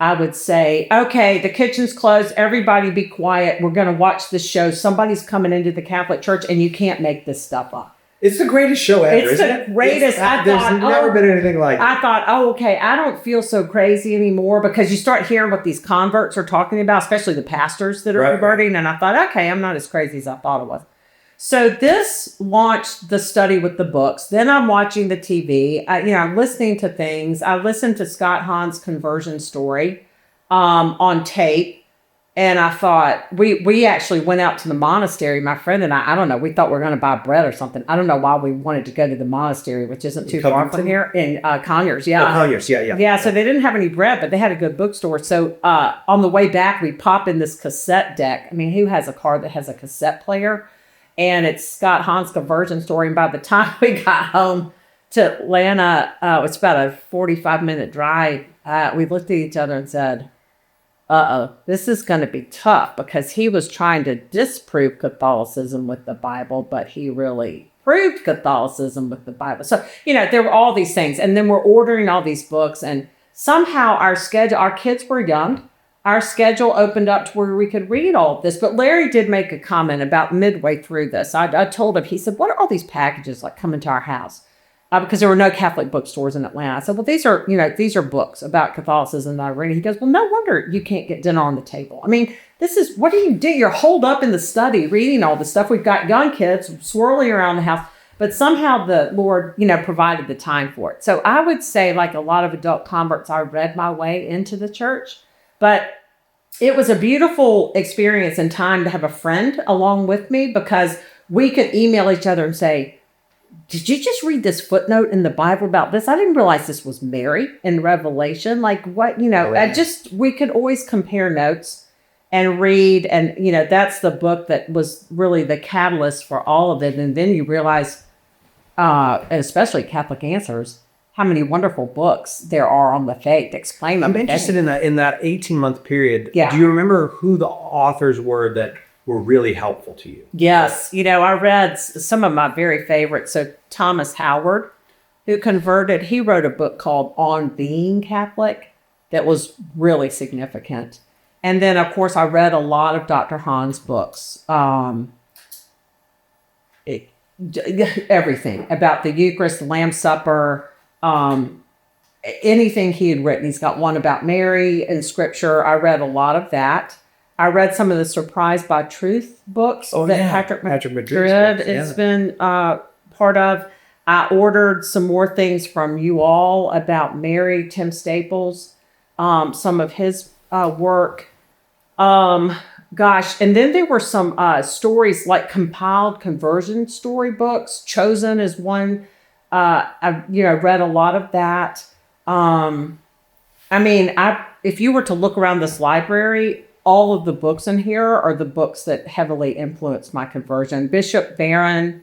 B: I would say, okay, the kitchen's closed. Everybody be quiet. We're going to watch this show. Somebody's coming into the Catholic Church and you can't make this stuff up.
A: It's the greatest show ever,
B: isn't it? It's the greatest.
A: There's never been anything like it.
B: I thought, okay, I don't feel so crazy anymore because you start hearing what these converts are talking about, especially the pastors that are converting. And I thought, okay, I'm not as crazy as I thought it was. So this launched the study with the books. Then I'm watching the TV. I'm listening to things. I listened to Scott Hahn's conversion story on tape. And I thought, we actually went out to the monastery, my friend and I don't know, we thought we were going to buy bread or something. I don't know why we wanted to go to the monastery, which isn't too far from here, in Conyers. Yeah.
A: Oh, Conyers, yeah.
B: Yeah, so they didn't have any bread, but they had a good bookstore. So on the way back, we pop in this cassette deck. I mean, who has a car that has a cassette player? And it's Scott Hahn's conversion story. And by the time we got home to Atlanta, it's about a 45-minute drive. We looked at each other and said, this is going to be tough, because he was trying to disprove Catholicism with the Bible, but he really proved Catholicism with the Bible. So, there were all these things. And then we're ordering all these books, and somehow our kids were young. Our schedule opened up to where we could read all of this. But Larry did make a comment about midway through this. I told him, he said, what are all these packages coming to our house? Because there were no Catholic bookstores in Atlanta. I said, well, these are books about Catholicism that I read. He goes, well, no wonder you can't get dinner on the table. I mean, what do you do? You're holed up in the study reading all this stuff. We've got young kids swirling around the house, but somehow the Lord, provided the time for it. So I would say, like a lot of adult converts, I read my way into the church, but it was a beautiful experience and time to have a friend along with me, because we could email each other and say, did you just read this footnote in the Bible about this? I didn't realize this was Mary in Revelation. Like what, we could always compare notes and read. And, that's the book that was really the catalyst for all of it. And then you realize, especially Catholic Answers, how many wonderful books there are on the faith to explain them.
A: I'm interested in that 18-month period.
B: Yeah.
A: Do you remember who the authors were that were really helpful to you?
B: Yes. I read some of my very favorites. So Thomas Howard, who converted, he wrote a book called On Being Catholic that was really significant. And then, of course, I read a lot of Dr. Hahn's books. Everything about the Eucharist, the Lamb's Supper, anything he had written. He's got one about Mary in Scripture. I read a lot of that. I read some of the Surprised by Truth books that Patrick Madrid has been part of. I ordered some more things from you all about Mary, Tim Staples, some of his work. And then there were some stories like compiled conversion storybooks. Chosen is one. I read a lot of that. If you were to look around this library, all of the books in here are the books that heavily influenced my conversion. Bishop Barron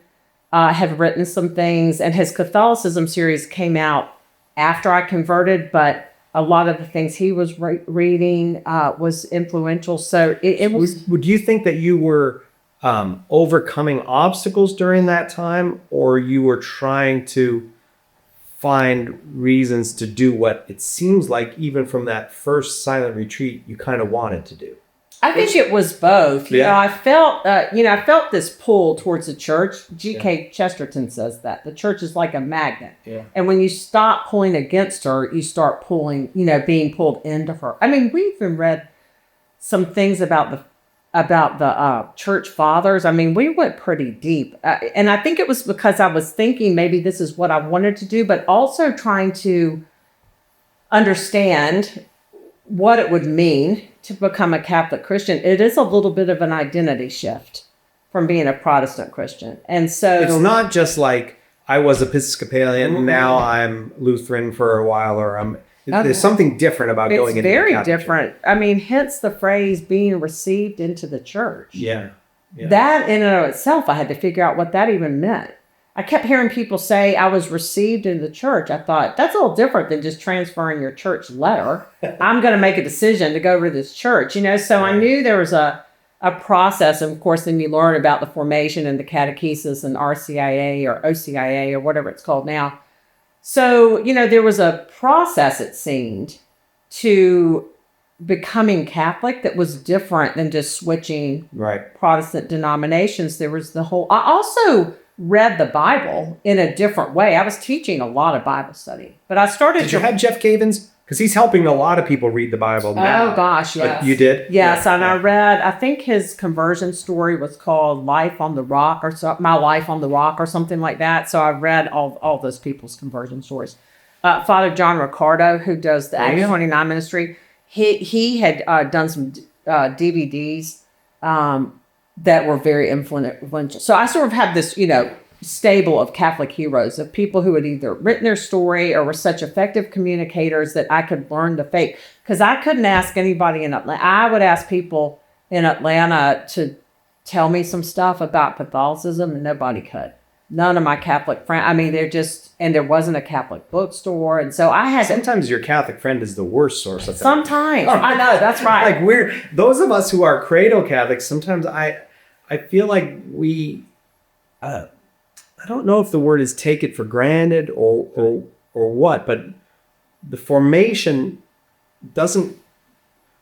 B: had written some things, and his Catholicism series came out after I converted, but a lot of the things he was reading was influential. So it was.
A: Would you think that you were overcoming obstacles during that time, or you were trying to find reasons to do what it seems like, even from that first silent retreat, you kind of wanted to do?
B: I think it was both. I felt this pull towards the church. G.K. Chesterton says that the church is like a magnet. Yeah. And when you stop pulling against her, you start pulling, being pulled into her. We even read some things about the church fathers. We went pretty deep. And I think it was because I was thinking maybe this is what I wanted to do, but also trying to understand what it would mean to become a Catholic Christian. It is a little bit of an identity shift from being a Protestant Christian. And so
A: it's not just like I was Episcopalian, now I'm Lutheran for a while, or there's something different about going into the Catholic
B: It's very different. Hence the phrase being received into the church.
A: Yeah.
B: That in and of itself, I had to figure out what that even meant. I kept hearing people say I was received in the church. I thought that's a little different than just transferring your church letter. I'm going to make a decision to go to this church, So I knew there was a process. And of course, then you learn about the formation and the catechesis and RCIA or OCIA or whatever it's called now. So, there was a process, it seemed, to becoming Catholic that was different than just switching Protestant denominations. There was I also read the Bible in a different way. I was teaching a lot of Bible study, but I started.
A: Did you have Jeff Cavins? Because he's helping a lot of people read the Bible now.
B: Oh gosh, yes.
A: You did?
B: Yes, and I read. I think his conversion story was called "Life on the Rock" or My Life on the Rock or something like that. So I read all those people's conversion stories. Father John Ricardo, who does the Acts 29 ministry, he had done some DVDs. That were very influential. So I sort of had this, stable of Catholic heroes, of people who had either written their story or were such effective communicators that I could learn the faith. Because I couldn't ask anybody in Atlanta. I would ask people in Atlanta to tell me some stuff about Catholicism, and nobody could. None of my Catholic friends. And there wasn't a Catholic bookstore. And so I had
A: Sometimes your Catholic friend is the worst source of that.
B: Sometimes. I know, that's right.
A: Like those of us who are cradle Catholics, sometimes I feel like we, I don't know if the word is take it for granted or what, but the formation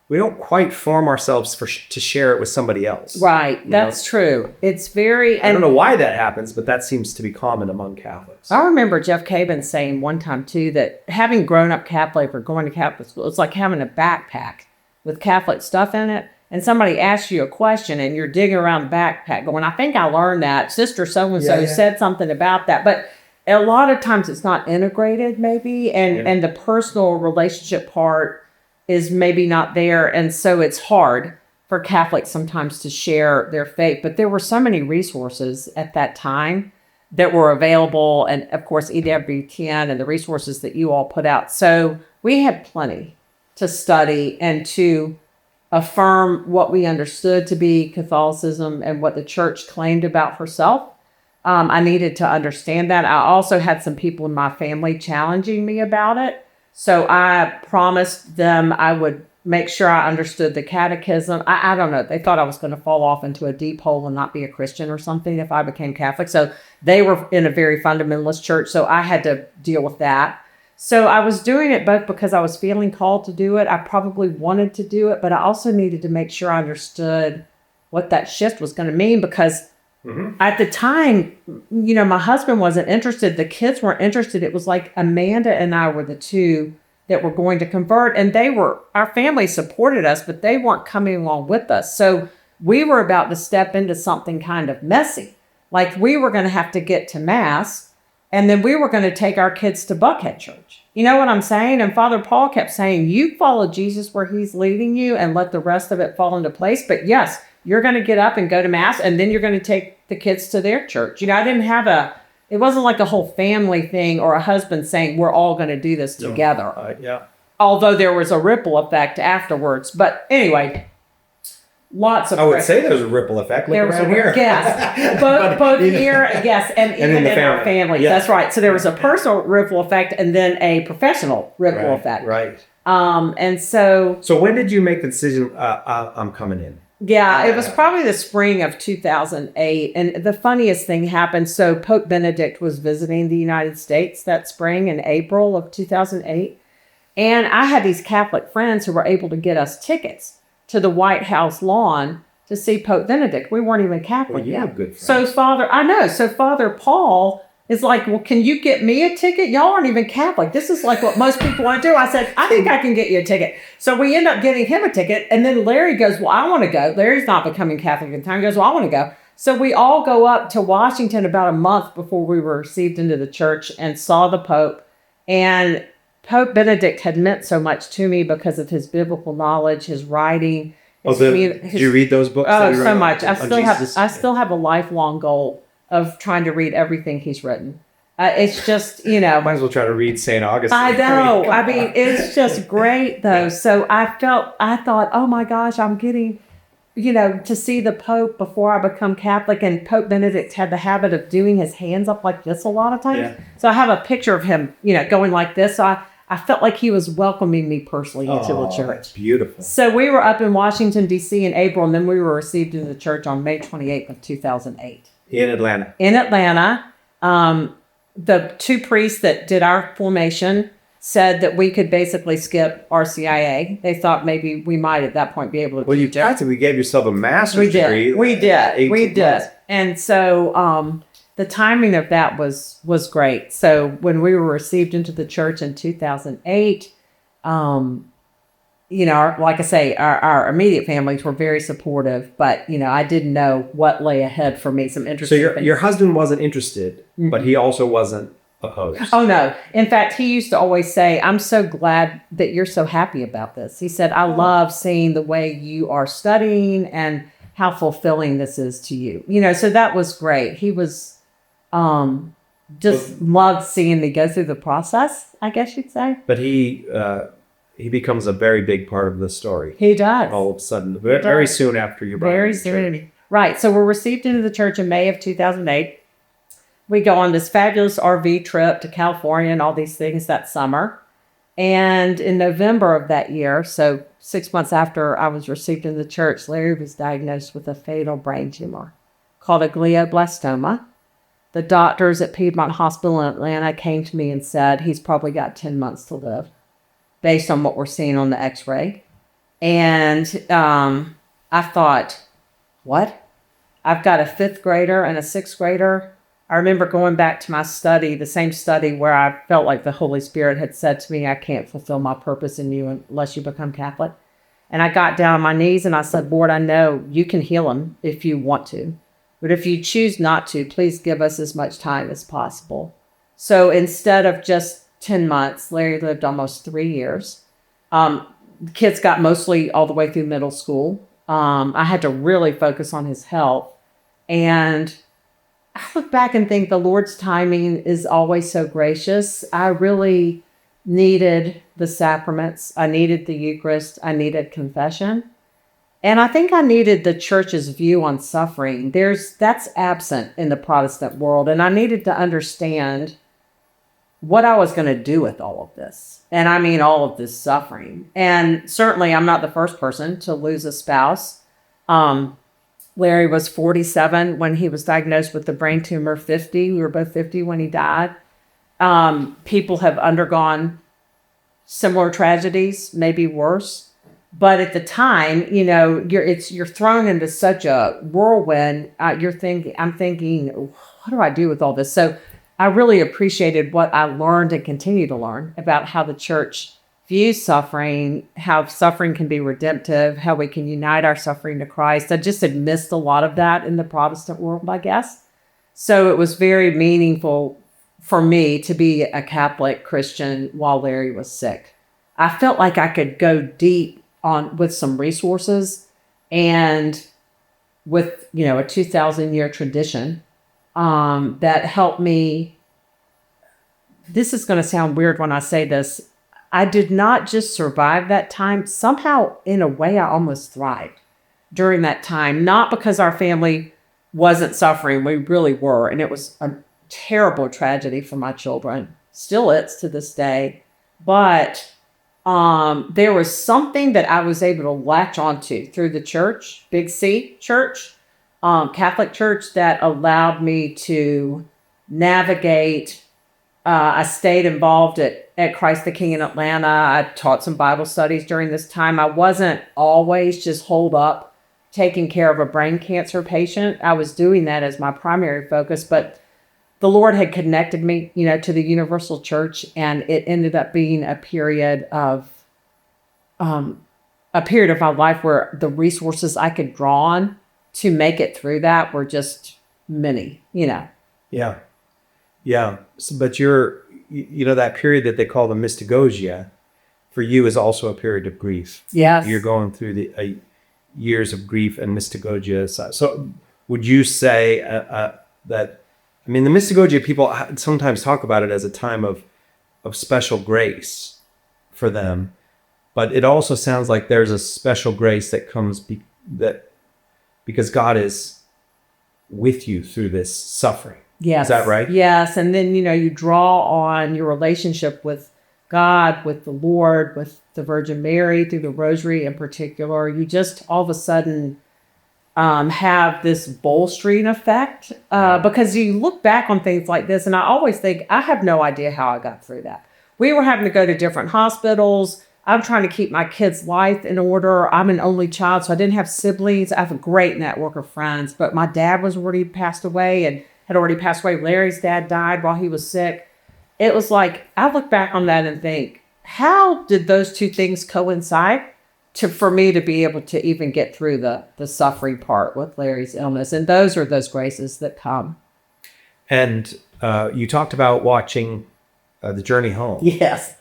A: we don't quite form ourselves to share it with somebody else.
B: Right. That's true. It's very...
A: I don't know why that happens, but that seems to be common among Catholics.
B: I remember Jeff Cavins saying one time, too, that having grown up Catholic or going to Catholic school, it's like having a backpack with Catholic stuff in it. And somebody asks you a question and you're digging around the backpack going, I think I learned that. Sister so-and-so said something about that. But a lot of times it's not integrated, maybe. And the personal relationship part is maybe not there. And so it's hard for Catholics sometimes to share their faith. But there were so many resources at that time that were available. And of course, EWTN and the resources that you all put out. So we had plenty to study and to affirm what we understood to be Catholicism and what the church claimed about herself. I needed to understand that. I also had some people in my family challenging me about it. So I promised them I would make sure I understood the catechism. I don't know. They thought I was going to fall off into a deep hole and not be a Christian or something if I became Catholic. So they were in a very fundamentalist church. So I had to deal with that. So I was doing it both because I was feeling called to do it. I probably wanted to do it, but I also needed to make sure I understood what that shift was going to mean because at the time, my husband wasn't interested. The kids weren't interested. It was like Amanda and I were the two that were going to convert, and our family supported us, but they weren't coming along with us. So we were about to step into something kind of messy. Like we were going to have to get to Mass, and then we were going to take our kids to Buckhead Church. You know what I'm saying? And Father Paul kept saying, you follow Jesus where he's leading you and let the rest of it fall into place. But yes, you're going to get up and go to Mass, and then you're going to take the kids to their church. I didn't have it wasn't like a whole family thing or a husband saying, we're all going to do this together.
A: Yeah.
B: Although there was a ripple effect afterwards. But anyway, lots of...
A: I would say there's a ripple effect. Look around here.
B: Yes. Both here, yes, and even in our family.
A: Yes.
B: That's right. So there was a personal ripple effect and then a professional ripple effect.
A: Right.
B: And so...
A: So when did you make the decision, I'm coming in?
B: Yeah, it was probably the spring of 2008. And the funniest thing happened. So Pope Benedict was visiting the United States that spring in April of 2008. And I had these Catholic friends who were able to get us tickets to the White House lawn to see Pope Benedict. We weren't even Catholic
A: yet. Have good friends.
B: So Father Paul is like, well, can you get me a ticket? Y'all aren't even Catholic. This is like what most people want to do. I said, I think I can get you a ticket. So we end up getting him a ticket. And then Larry goes, well, I want to go. Larry's not becoming Catholic at the time. He goes, well, I want to go. So we all go up to Washington about a month before we were received into the church and saw the Pope. And Pope Benedict had meant so much to me because of his biblical knowledge, his writing.
A: Did you read those books?
B: Oh, so much. I still have a lifelong goal of trying to read everything he's written. It's just,
A: Might as well try to read St. Augustine.
B: I know. I mean, it's just great, though. So I thought, oh my gosh, I'm getting, to see the Pope before I become Catholic. And Pope Benedict had the habit of doing his hands up like this a lot of times. Yeah. So I have a picture of him, going like this. So I felt like he was welcoming me personally into the church. That's
A: beautiful.
B: So we were up in Washington, D.C. in April, and then we were received into the church on May 28th of 2008.
A: In Atlanta.
B: The two priests that did our formation said that we could basically skip RCIA. They thought maybe we might at that point be able to.
A: Well, you practically gave yourself a master's degree.
B: We did. And so the timing of that was great. So when we were received into the church in 2008, like I say, our immediate families were very supportive, but, I didn't know what lay ahead for me. Some interesting
A: things. So your husband wasn't interested, but he also wasn't opposed.
B: Oh, no. In fact, he used to always say, I'm so glad that you're so happy about this. He said, I love seeing the way you are studying and how fulfilling this is to you. So that was great. He was loved seeing me go through the process, I guess you'd say.
A: But he becomes a very big part of the story.
B: He does.
A: All of a sudden, very soon after you're
B: very soon. Right. So we're received into the church in May of 2008. We go on this fabulous RV trip to California and all these things that summer. And in November of that year, so 6 months after I was received in the church, Larry was diagnosed with a fatal brain tumor called a glioblastoma. The doctors at Piedmont Hospital in Atlanta came to me and said, he's probably got 10 months to live, based on what we're seeing on the x-ray. And I thought, what? I've got a 5th grader and a 6th grader. I remember going back to my study, the same study where I felt like the Holy Spirit had said to me, I can't fulfill my purpose in you unless you become Catholic. And I got down on my knees and I said, Lord, I know you can heal him if you want to. But if you choose not to, please give us as much time as possible. So instead of just 10 months, Larry lived almost 3 years. The kids got mostly all the way through middle school. I had to really focus on his health. And I look back and think the Lord's timing is always so gracious. I really needed the sacraments. I needed the Eucharist. I needed confession. And I think I needed the church's view on suffering. That's absent in the Protestant world. And I needed to understand what I was going to do with all of this. And I mean, all of this suffering. And certainly I'm not the first person to lose a spouse. Larry was 47 when he was diagnosed with the brain tumor, 50. We were both 50 when he died. People have undergone similar tragedies, maybe worse. But at the time, you're thrown into such a whirlwind. I'm thinking, what do I do with all this? So I really appreciated what I learned and continue to learn about how the church views suffering, how suffering can be redemptive, how we can unite our suffering to Christ. I just had missed a lot of that in the Protestant world, I guess. So it was very meaningful for me to be a Catholic Christian while Larry was sick. I felt like I could go deep with some resources and with, a 2,000-year tradition that helped me. This is going to sound weird when I say this. I did not just survive that time. Somehow, in a way, I almost thrived during that time. Not because our family wasn't suffering. We really were. And it was a terrible tragedy for my children. Still is to this day. But there was something that I was able to latch onto through the church, Big C church, Catholic church, that allowed me to navigate. I stayed involved at Christ the King in Atlanta. I taught some Bible studies during this time. I wasn't always just holed up taking care of a brain cancer patient. I was doing that as my primary focus, but the Lord had connected me, to the Universal Church, and it ended up being a period of my life where the resources I could draw on to make it through that were just many,
A: Yeah. Yeah. So, but that period that they call the mystagogia for you is also a period of grief.
B: Yes.
A: You're going through the years of grief and mystagogia. So would you say that, the mystagogia, people sometimes talk about it as a time of special grace for them, but it also sounds like there's a special grace that comes because God is with you through this suffering.
B: Yes.
A: Is that right?
B: Yes. And then, you draw on your relationship with God, with the Lord, with the Virgin Mary, through the Rosary in particular. You just all of a sudden have this bolstering effect because you look back on things like this. And I always think, I have no idea how I got through that. We were having to go to different hospitals. I'm trying to keep my kid's life in order. I'm an only child, so I didn't have siblings. I have a great network of friends, but my dad was already passed away and had already passed away. Larry's dad died while he was sick. It was like, I look back on that and think, how did those two things coincide for me to be able to even get through the suffering part with Larry's illness? And those are those graces that come.
A: And you talked about watching The Journey Home.
B: Yes.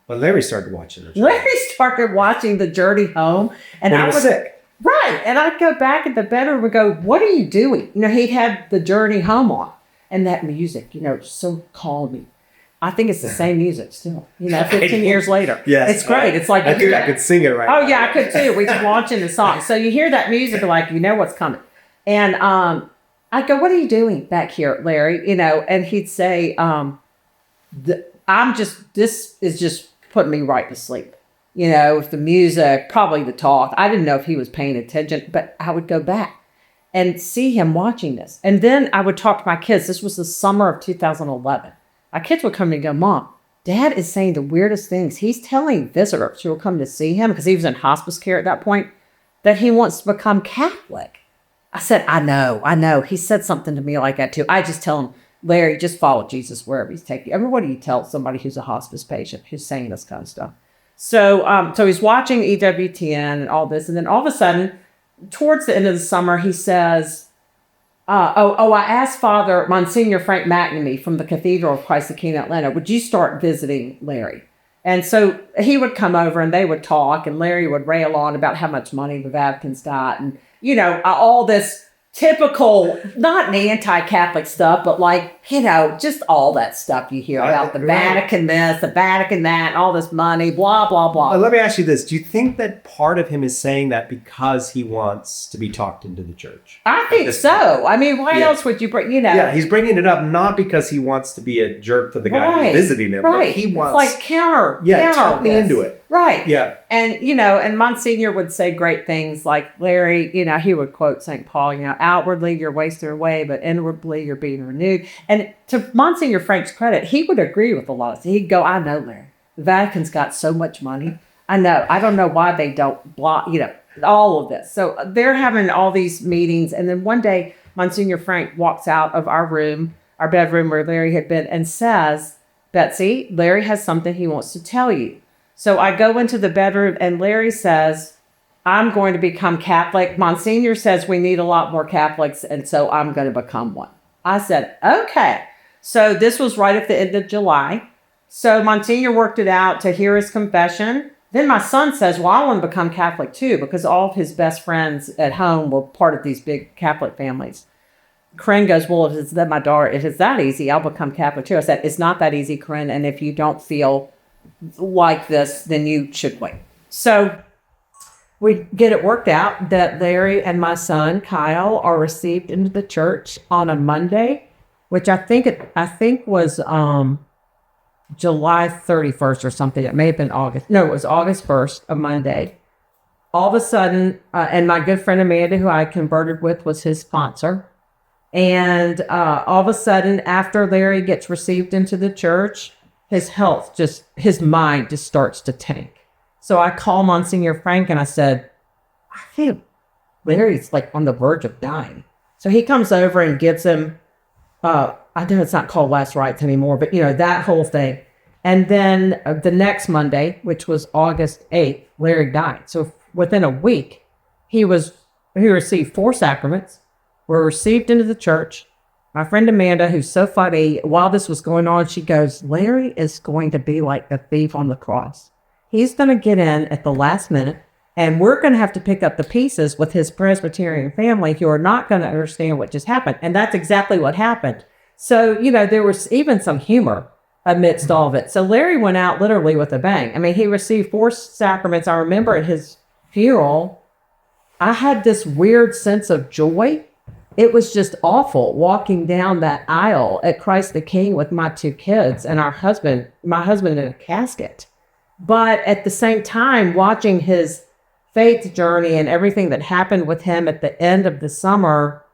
A: But Larry started watching it.
B: Larry started watching The Journey Home. And
A: I was sick.
B: Right. And I'd go back in the bedroom and go, what are you doing? He'd had The Journey Home on. And that music, so calming. I think it's the same music still, 15 years later.
A: Yes.
B: It's great. It's like,
A: I could sing it right now.
B: Oh, yeah, I could too. We were watching the song. So you hear that music, like, what's coming. And I'd go, what are you doing back here, Larry? And he'd say, this is just putting me right to sleep. With the music, probably the talk. I didn't know if he was paying attention, but I would go back and see him watching this. And then I would talk to my kids. This was the summer of 2011. My kids would come to me and go, Mom, Dad is saying the weirdest things. He's telling visitors who will come to see him, because he was in hospice care at that point, that he wants to become Catholic. I said, I know. He said something to me like that too. I just tell him, Larry, just follow Jesus wherever he's taking you. What do you tell somebody who's a hospice patient who's saying this kind of stuff? So he's watching EWTN and all this. And then all of a sudden, towards the end of the summer, he says, I asked Father Monsignor Frank McNamee from the Cathedral of Christ the King in Atlanta, would you start visiting Larry? And so he would come over and they would talk, and Larry would rail on about how much money the Vatican's got and, all this typical, not an anti-Catholic stuff, but like, just all that stuff you hear about the Vatican this, the Vatican that, and all this money, blah, blah, blah.
A: Let me ask you this. Do you think that part of him is saying that because he wants to be talked into the church?
B: I think so. I mean, why else would you bring,
A: Yeah, he's bringing it up not because he wants to be a jerk to the guy who's visiting him, but he wants...
B: It's like counter
A: talk me into it.
B: Right.
A: Yeah.
B: And, and Monsignor would say great things like, Larry, he would quote St. Paul, outwardly you're wasting away, but inwardly you're being renewed. And to Monsignor Frank's credit, he would agree with a lot of this. He'd go, I know, Larry, the Vatican's got so much money. I know. I don't know why they don't block, all of this. So they're having all these meetings. And then one day, Monsignor Frank walks out of our bedroom where Larry had been, and says, Betsy, Larry has something he wants to tell you. So I go into the bedroom and Larry says, I'm going to become Catholic. Monsignor says we need a lot more Catholics, and so I'm going to become one. I said, okay. So this was right at the end of July. So Monsignor worked it out to hear his confession. Then my son says, well, I want to become Catholic too, because all of his best friends at home were part of these big Catholic families. Corinne goes, well, if it's that my daughter, if it's that easy, I'll become Catholic too. I said, it's not that easy, Corinne. And if you don't feel like this, then you should wait. So we get it worked out that Larry and my son, Kyle, are received into the church on a Monday, which I think was July 31st or something. It may have been August. No, it was August 1st, a Monday. All of a sudden, and my good friend Amanda, who I converted with, was his sponsor. And all of a sudden, after Larry gets received into the church, his mind just starts to tank. So I call Monsignor Frank and I said, I think Larry's like on the verge of dying. So he comes over and gives him, I know it's not called last rites anymore, but that whole thing. And then the next Monday, which was August 8th, Larry died. So within a week, he received 4 sacraments, were received into the church. My friend Amanda, who's so funny, while this was going on, she goes, Larry is going to be like the thief on the cross. He's going to get in at the last minute, and we're going to have to pick up the pieces with his Presbyterian family who are not going to understand what just happened. And that's exactly what happened. So, there was even some humor amidst all of it. So Larry went out literally with a bang. I mean, he received 4 sacraments. I remember at his funeral, I had this weird sense of joy. It was just awful walking down that aisle at Christ the King with my 2 kids and my husband in a casket. But at the same time, watching his faith journey and everything that happened with him at the end of the summer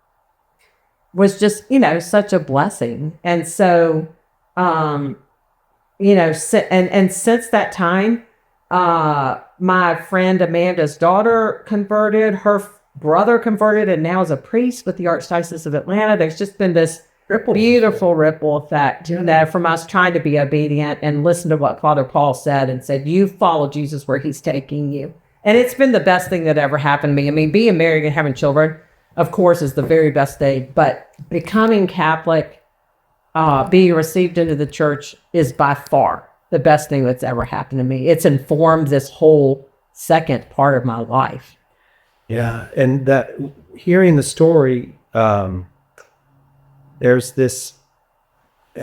B: was just, such a blessing. And so, and since that time, my friend Amanda's daughter converted, her brother converted, and now is a priest with the Archdiocese of Atlanta. There's just been this beautiful ripple effect from us trying to be obedient and listen to what Father Paul said and said, you follow Jesus where he's taking you. And it's been the best thing that ever happened to me. I mean, being married and having children, of course, is the very best thing, but becoming Catholic, being received into the church is by far the best thing that's ever happened to me. It's informed this whole second part of my life.
A: Yeah, and that hearing the story, there's this,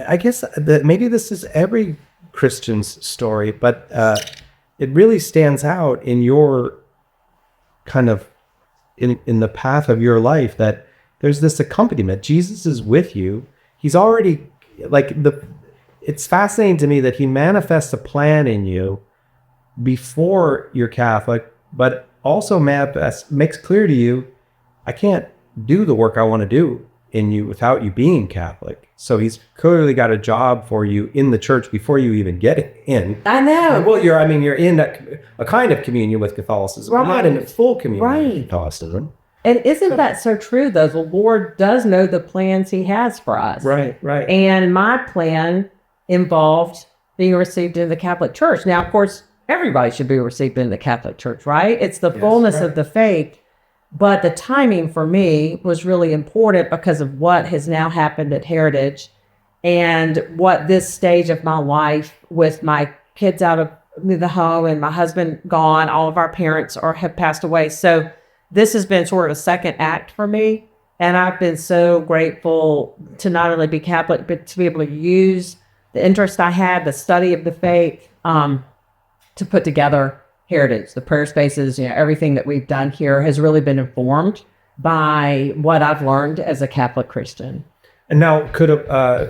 A: I guess that maybe this is every Christian's story, but it really stands out in your kind of, in the path of your life, that there's this accompaniment. Jesus is with you. He's already, it's fascinating to me that he manifests a plan in you before you're Catholic, but also makes clear to you, I can't do the work I want to do in you without you being Catholic. So he's clearly got a job for you in the church before you even get in.
B: I know.
A: Well, you're in a kind of communion with Catholicism, right. Not in a full communion with Catholicism.
B: And isn't that so true, though? The Lord does know the plans he has for us.
A: Right.
B: And my plan involved being received in the Catholic Church. Now, of course, everybody should be received in the Catholic Church, right? It's the fullness of the faith. But the timing for me was really important because of what has now happened at Heritage and what this stage of my life with my kids out of the home and my husband gone, all of our parents have passed away. So this has been sort of a second act for me. And I've been so grateful to not only be Catholic, but to be able to use the interest I had, the study of the faith, to put together Heritage, the prayer spaces, everything that we've done here has really been informed by what I've learned as a Catholic Christian.
A: And now, could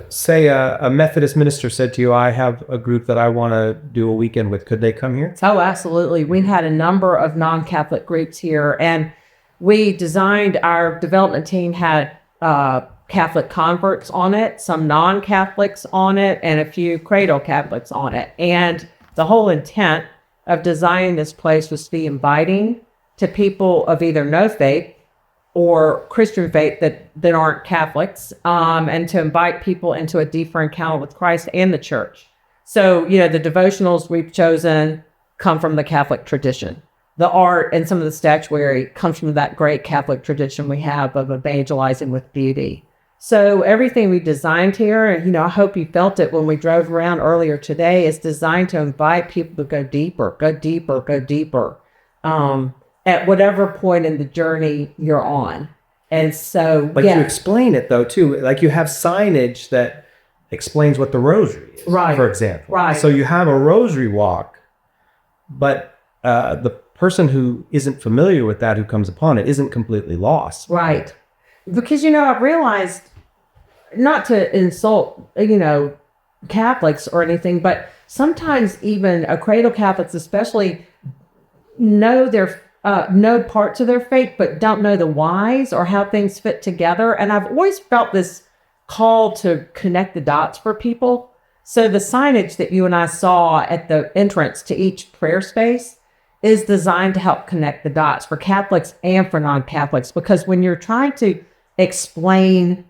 A: say a Methodist minister said to you, "I have a group that I want to do a weekend with." Could they come here?
B: Oh, absolutely. We've had a number of non-Catholic groups here, and we designed, our development team had Catholic converts on it, some non-Catholics on it, and a few cradle Catholics on it. And the whole intent of designing this place was to be inviting to people of either no faith or Christian faith that aren't Catholics, and to invite people into a deeper encounter with Christ and the church. So, the devotionals we've chosen come from the Catholic tradition. The art and some of the statuary comes from that great Catholic tradition we have of evangelizing with beauty. So everything we designed here, and I hope you felt it when we drove around earlier today, is designed to invite people to go deeper, at whatever point in the journey you're on. And so,
A: But you explain it though too. Like you have signage that explains what the rosary is,
B: right,
A: for example.
B: Right.
A: So you have a rosary walk, but the person who isn't familiar with that, who comes upon it, isn't completely lost.
B: Right. Because, I've realized, not to insult, Catholics or anything, but sometimes even cradle Catholics especially know know parts of their faith, but don't know the whys or how things fit together. And I've always felt this call to connect the dots for people. So the signage that you and I saw at the entrance to each prayer space is designed to help connect the dots for Catholics and for non-Catholics, because when you're trying to explain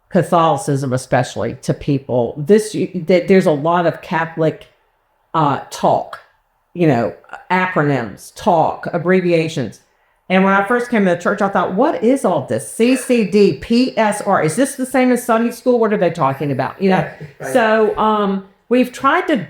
B: Catholicism, especially to people, there's a lot of Catholic talk, acronyms, talk, abbreviations. And when I first came to the church, I thought, what is all this? CCD, PSR, is this the same as Sunday school? What are they talking about?
A: Right.
B: So we've tried to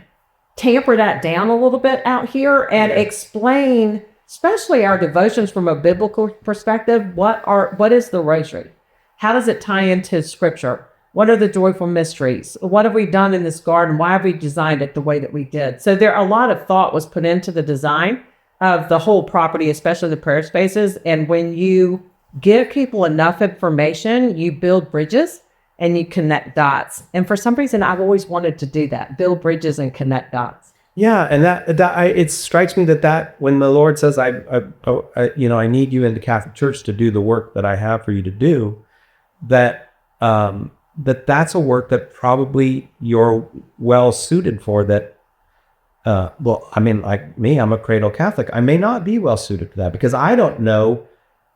B: tamper that down a little bit out here and explain, especially our devotions from a biblical perspective. What is the rosary? How does it tie into scripture? What are the joyful mysteries? What have we done in this garden? Why have we designed it the way that we did? So a lot of thought was put into the design of the whole property, especially the prayer spaces. And when you give people enough information, you build bridges and you connect dots. And for some reason, I've always wanted to do that, build bridges and connect dots.
A: Yeah, and it strikes me that when the Lord says, I need you in the Catholic Church to do the work that I have for you to do, that's a work that probably you're well suited for. Like me, I'm a cradle Catholic. I may not be well suited for that because I don't know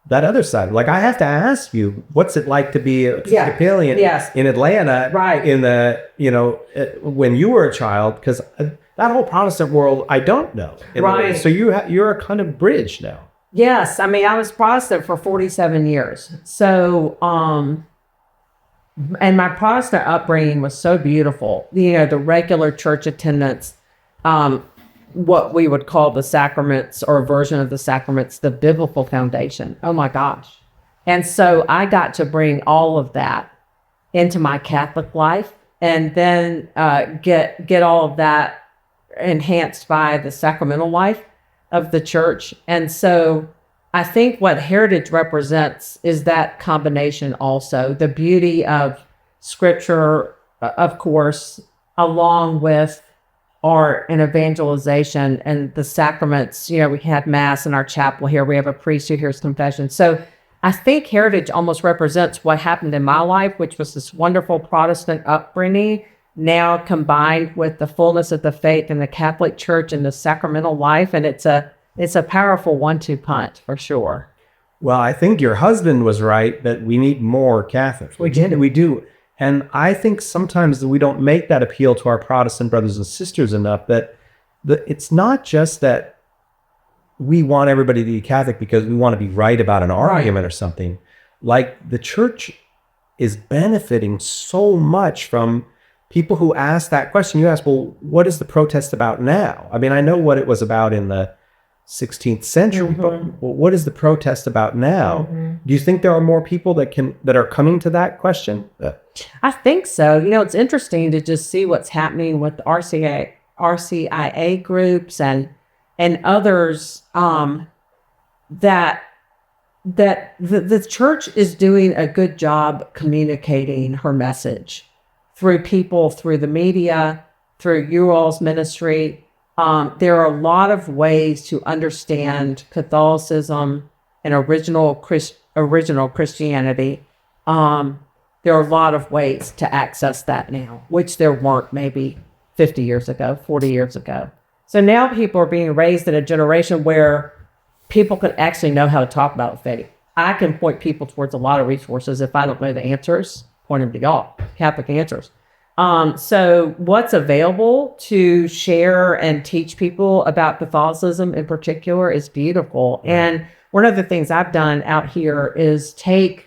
A: that other side. Like I have to ask you, what's it like to be a Episcopalian in Atlanta,
B: right?
A: In the when you were a child, because that whole Protestant world, I don't know.
B: Right.
A: So you're a kind of bridge now.
B: Yes, I was Protestant for 47 years. So, and my Protestant upbringing was so beautiful. The regular church attendance, what we would call the sacraments or a version of the sacraments, the biblical foundation. Oh my gosh. And so I got to bring all of that into my Catholic life and then get all of that enhanced by the sacramental life of the church. And so I think what Heritage represents is that combination also, the beauty of scripture, of course, along with art and evangelization and the sacraments. We had mass in our chapel here. We have a priest who hears confession. So I think Heritage almost represents what happened in my life, which was this wonderful Protestant upbringing, now combined with the fullness of the faith in the Catholic Church and the sacramental life. And it's a powerful 1-2 punch for sure.
A: Well, I think your husband was right that we need more Catholics. We do. And I think sometimes we don't make that appeal to our Protestant brothers and sisters enough, that it's not just that we want everybody to be Catholic because we want to be right about an argument or something. Like the church is benefiting so much from people who ask that question. You ask, well, what is the protest about now? I know what it was about in the 16th century. But what is the protest about now? Do you think there are more people that are coming to that question?
B: I think so. It's interesting to just see what's happening with RCIA groups and others, that the church is doing a good job communicating her message through people, through the media, through you all's ministry. There are a lot of ways to understand Catholicism and original Christianity. There are a lot of ways to access that now, which there weren't maybe 50 years ago, 40 years ago. So now people are being raised in a generation where people can actually know how to talk about faith. I can point people towards a lot of resources. If I don't know the answers, point them to y'all, Catholic Answers. So what's available to share and teach people about Catholicism in particular is beautiful. And one of the things I've done out here is take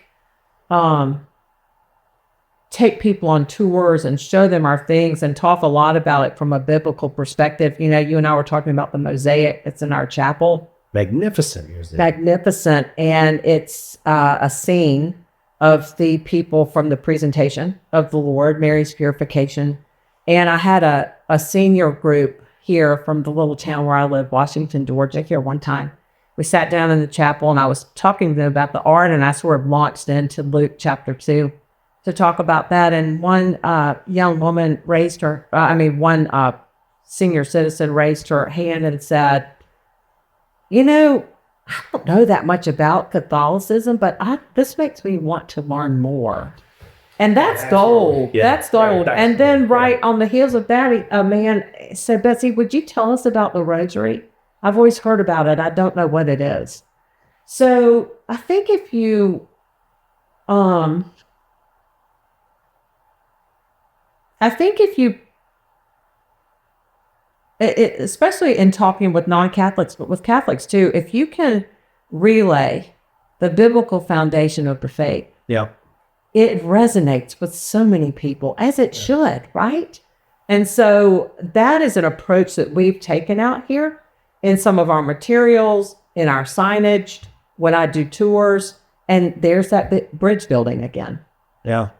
B: people on tours and show them our things and talk a lot about it from a biblical perspective. You and I were talking about the mosaic that's in our chapel.
A: Magnificent music.
B: Magnificent. And it's a scene of the people from the presentation of the Lord, Mary's purification. And I had a senior group here from the little town where I live, Washington, Georgia, here one time. We sat down in the chapel and I was talking to them about the art, and I sort of launched into Luke chapter 2 to talk about that. And one young woman raised her, one senior citizen raised her hand and said, I don't know that much about Catholicism, but this makes me want to learn more. And that's gold. Yeah, that's gold. And then right on the heels of that, a man said, Betsy, would you tell us about the rosary? I've always heard about it. I don't know what it is. So I think if you, especially in talking with non-Catholics, but with Catholics too, if you can relay the biblical foundation of the faith, it resonates with so many people, as it should, right? And so that is an approach that we've taken out here in some of our materials, in our signage, when I do tours, and there's that bridge building again.
A: Yeah.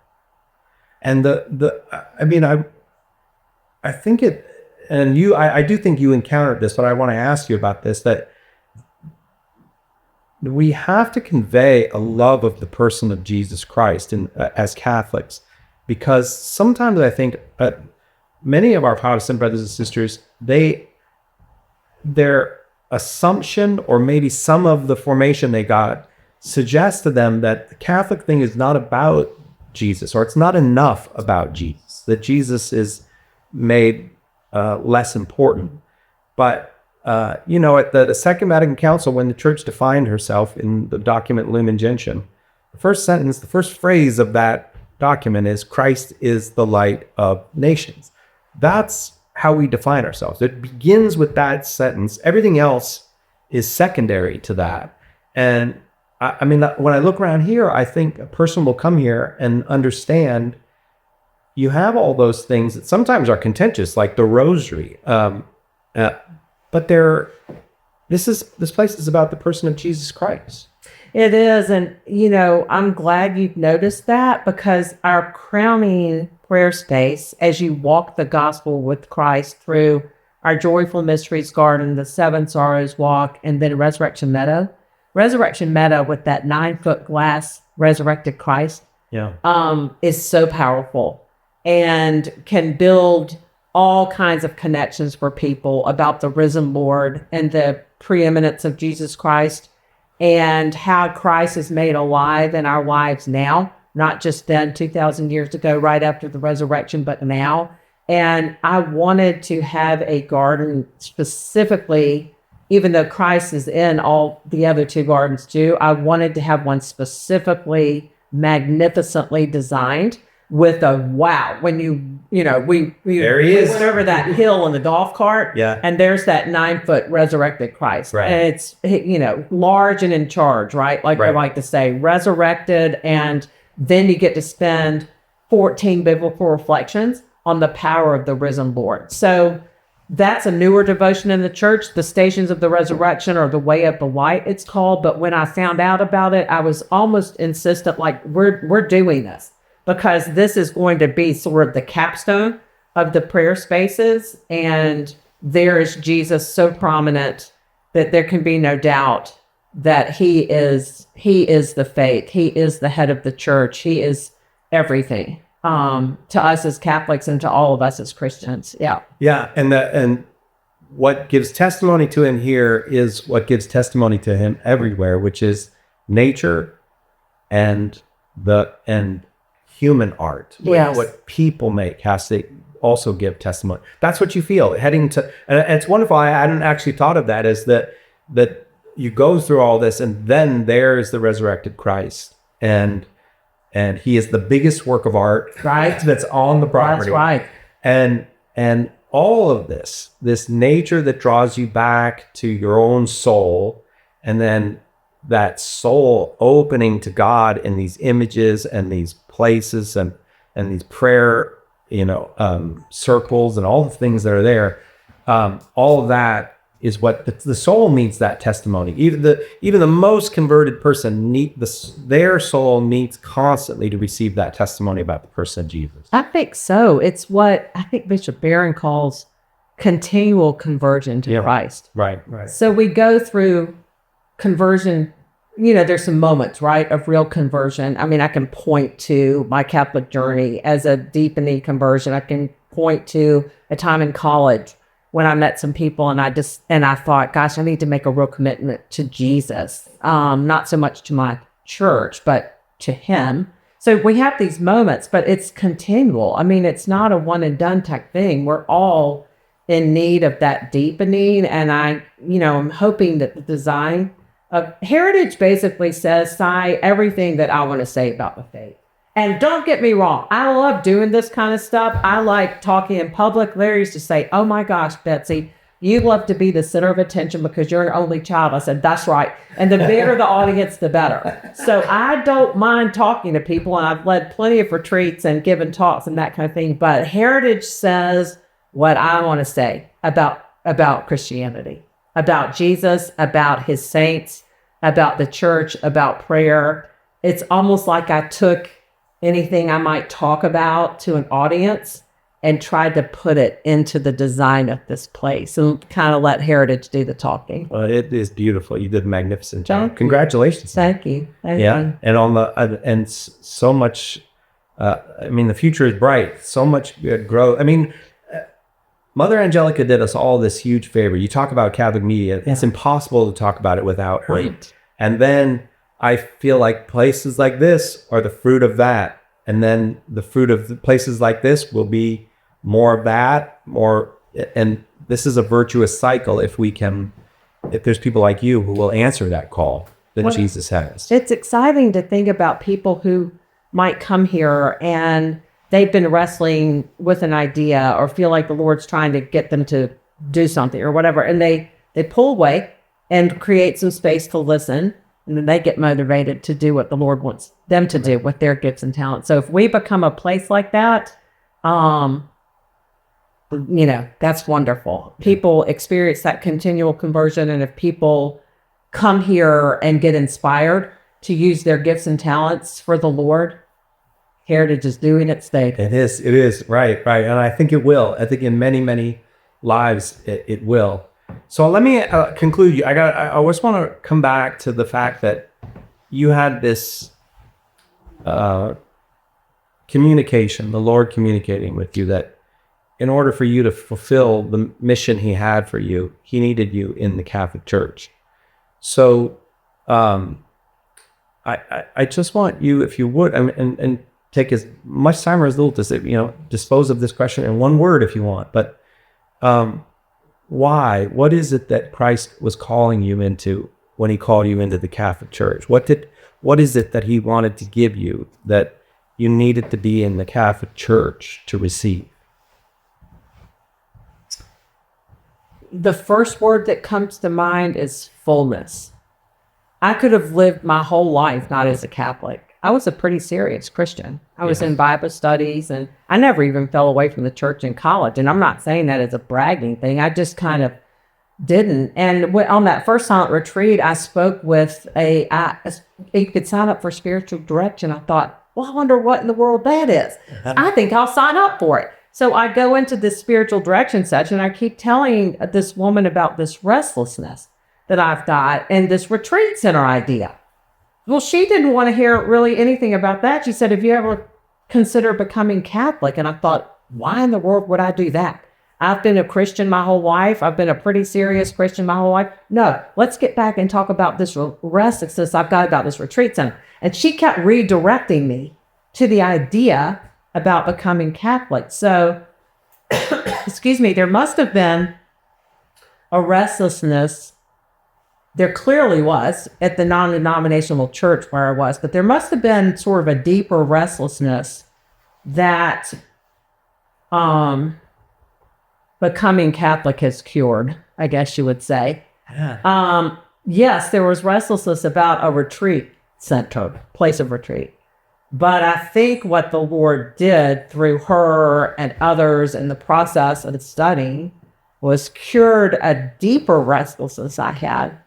A: And I think it, and I do think you encountered this, but I want to ask you about this, that we have to convey a love of the person of Jesus Christ as Catholics, because sometimes I think many of our Protestant brothers and sisters, their assumption, or maybe some of the formation they got, suggests to them that the Catholic thing is not about Jesus, or it's not enough about Jesus, that Jesus is made less important. But at the Second Vatican Council, when the Church defined herself in the document Lumen Gentium, the first sentence, the first phrase of that document is, Christ is the light of nations. That's how we define ourselves. It begins with that sentence. Everything else is secondary to that. And when I look around here, I think a person will come here and understand you have all those things that sometimes are contentious, like the rosary. But this place is about the person of Jesus Christ.
B: It is. And, I'm glad you've noticed that, because our crowning prayer space, as you walk the gospel with Christ through our Joyful Mysteries Garden, the Seven Sorrows Walk, and then Resurrection Meadow with that 9-foot glass resurrected Christ, is so powerful and can build all kinds of connections for people about the risen Lord and the preeminence of Jesus Christ, and how Christ is made alive in our lives now, not just then 2,000 years ago, right after the resurrection, but now. And I wanted to have a garden specifically, even though Christ is in all the other two gardens too, I wanted to have one specifically magnificently designed with a wow. When we
A: there he is,
B: went over that hill in the golf cart, and there's that 9-foot resurrected Christ,
A: right?
B: And it's large and in charge, right? Like I like to say, resurrected, and then you get to spend 14 biblical reflections on the power of the risen Lord. So That's a newer devotion in the church, the Stations of the Resurrection, or the Way of the Light, it's called. But when I found out about it, I was almost insistent, like, we're doing this because this is going to be sort of the capstone of the prayer spaces. And there is Jesus so prominent that there can be no doubt that he is the faith. He is the head of the church. He is everything. To us as Catholics and to all of us as Christians. Yeah.
A: Yeah. And what gives testimony to him here is what gives testimony to him everywhere, which is nature and human art.
B: Yes.
A: What people make has to also give testimony. That's what you feel heading to, and it's wonderful. I hadn't actually thought of that, is that you go through all this and then there's the resurrected Christ, and he is the biggest work of art,
B: right,
A: that's on the property.
B: That's right.
A: And all of this nature that draws you back to your own soul, and then that soul opening to God in these images and these places and these prayer, circles and all the things that are there. All of that is what the soul needs, that testimony. Even the most converted person their soul needs constantly to receive that testimony about the person of Jesus.
B: I think so. It's what I think Bishop Barron calls continual conversion to Christ.
A: Right.
B: So we go through conversion. There's some moments, right, of real conversion. I mean, I can point to my Catholic journey as a deepening conversion. I can point to a time in college when I met some people and I thought, gosh, I need to make a real commitment to Jesus. Not so much to my church, but to him. So we have these moments, but it's continual. I mean, it's not a one and done type thing. We're all in need of that deepening. And I'm hoping that the design of Heritage basically says, Cy, everything that I want to say about the faith. And don't get me wrong, I love doing this kind of stuff. I like talking in public. Larry used to say, oh my gosh, Betsy, you love to be the center of attention because you're an only child. I said, that's right. And the bigger the audience, the better. So I don't mind talking to people, and I've led plenty of retreats and given talks and that kind of thing. But Heritage says what I want to say about Christianity, about Jesus, about his saints, about the church, about prayer. It's almost like I took anything I might talk about to an audience and tried to put it into the design of this place and kind of let Heritage do the talking.
A: It is beautiful. You did a magnificent job.
B: Thank
A: Congratulations.
B: Thank you. Thank
A: yeah.
B: you.
A: And so much, the future is bright. So much growth. Mother Angelica did us all this huge favor. You talk about Catholic media. Yeah. It's impossible to talk about it without her.
B: Right.
A: And then I feel like places like this are the fruit of that. And then the fruit of the places like this will be more of that, and this is a virtuous cycle if there's people like you who will answer that call that Jesus has.
B: It's exciting to think about people who might come here and they've been wrestling with an idea or feel like the Lord's trying to get them to do something or whatever. And they pull away and create some space to listen. And then they get motivated to do what the Lord wants them to do with their gifts and talents. So if we become a place like that, that's wonderful. People experience that continual conversion. And if people come here and get inspired to use their gifts and talents for the Lord, Heritage is doing its thing.
A: It is. Right. And I think it will. I think in many, many lives, it will. So let me conclude. I just want to come back to the fact that you had this communication, the Lord communicating with you, that in order for you to fulfill the mission he had for you, he needed you in the Catholic Church. So I just want you, if you would, and take as much time or as little to say, dispose of this question in one word if you want, but why? What is it that Christ was calling you into when he called you into the Catholic Church? What is it that he wanted to give you that you needed to be in the Catholic Church to receive?
B: The first word that comes to mind is fullness. I could have lived my whole life not as a Catholic. I was a pretty serious Christian. I was in Bible studies, and I never even fell away from the church in college. And I'm not saying that as a bragging thing. I just kind of didn't. And on that first silent retreat, I spoke with you could sign up for spiritual direction. I thought, well, I wonder what in the world that is. I think I'll sign up for it. So I go into this spiritual direction session. I keep telling this woman about this restlessness that I've got and this retreat center idea. Well, she didn't want to hear really anything about that. She said, have you ever considered becoming Catholic? And I thought, why in the world would I do that? I've been a Christian my whole life. I've been a pretty serious Christian my whole life. No, let's get back and talk about this restlessness I've got about this retreat center. And she kept redirecting me to the idea about becoming Catholic. So, excuse me, there must have been a restlessness. There clearly was at the non-denominational church where I was, but there must have been sort of a deeper restlessness that becoming Catholic has cured, I guess you would say.
A: Yeah.
B: Yes, there was restlessness about a retreat center, place of retreat. But I think what the Lord did through her and others in the process of studying was cured a deeper restlessness I had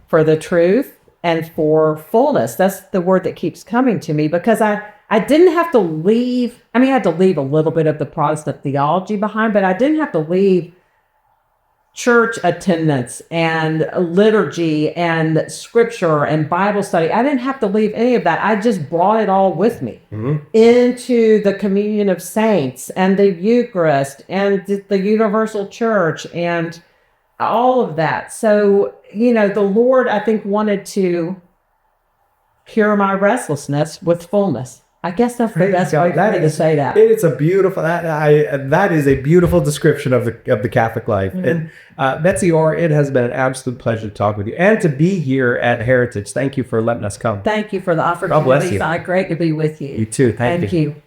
B: for the truth and for fullness. That's the word that keeps coming to me, because I didn't have to leave. I mean, I had to leave a little bit of the Protestant theology behind, but I didn't have to leave church attendance and liturgy and scripture and Bible study. I didn't have to leave any of that. I just brought it all with me into the communion of saints and the Eucharist and the universal church and all of that. So, the Lord, I think, wanted to cure my restlessness with fullness. I guess that's the best way to say that.
A: It's a beautiful, that is a beautiful description of the Catholic life. And Betsy Orr, it has been an absolute pleasure to talk with you and to be here at Heritage. Thank you for letting us come.
B: Thank you for the opportunity.
A: God bless you.
B: It's great to be with you.
A: You too. Thank you.
B: You.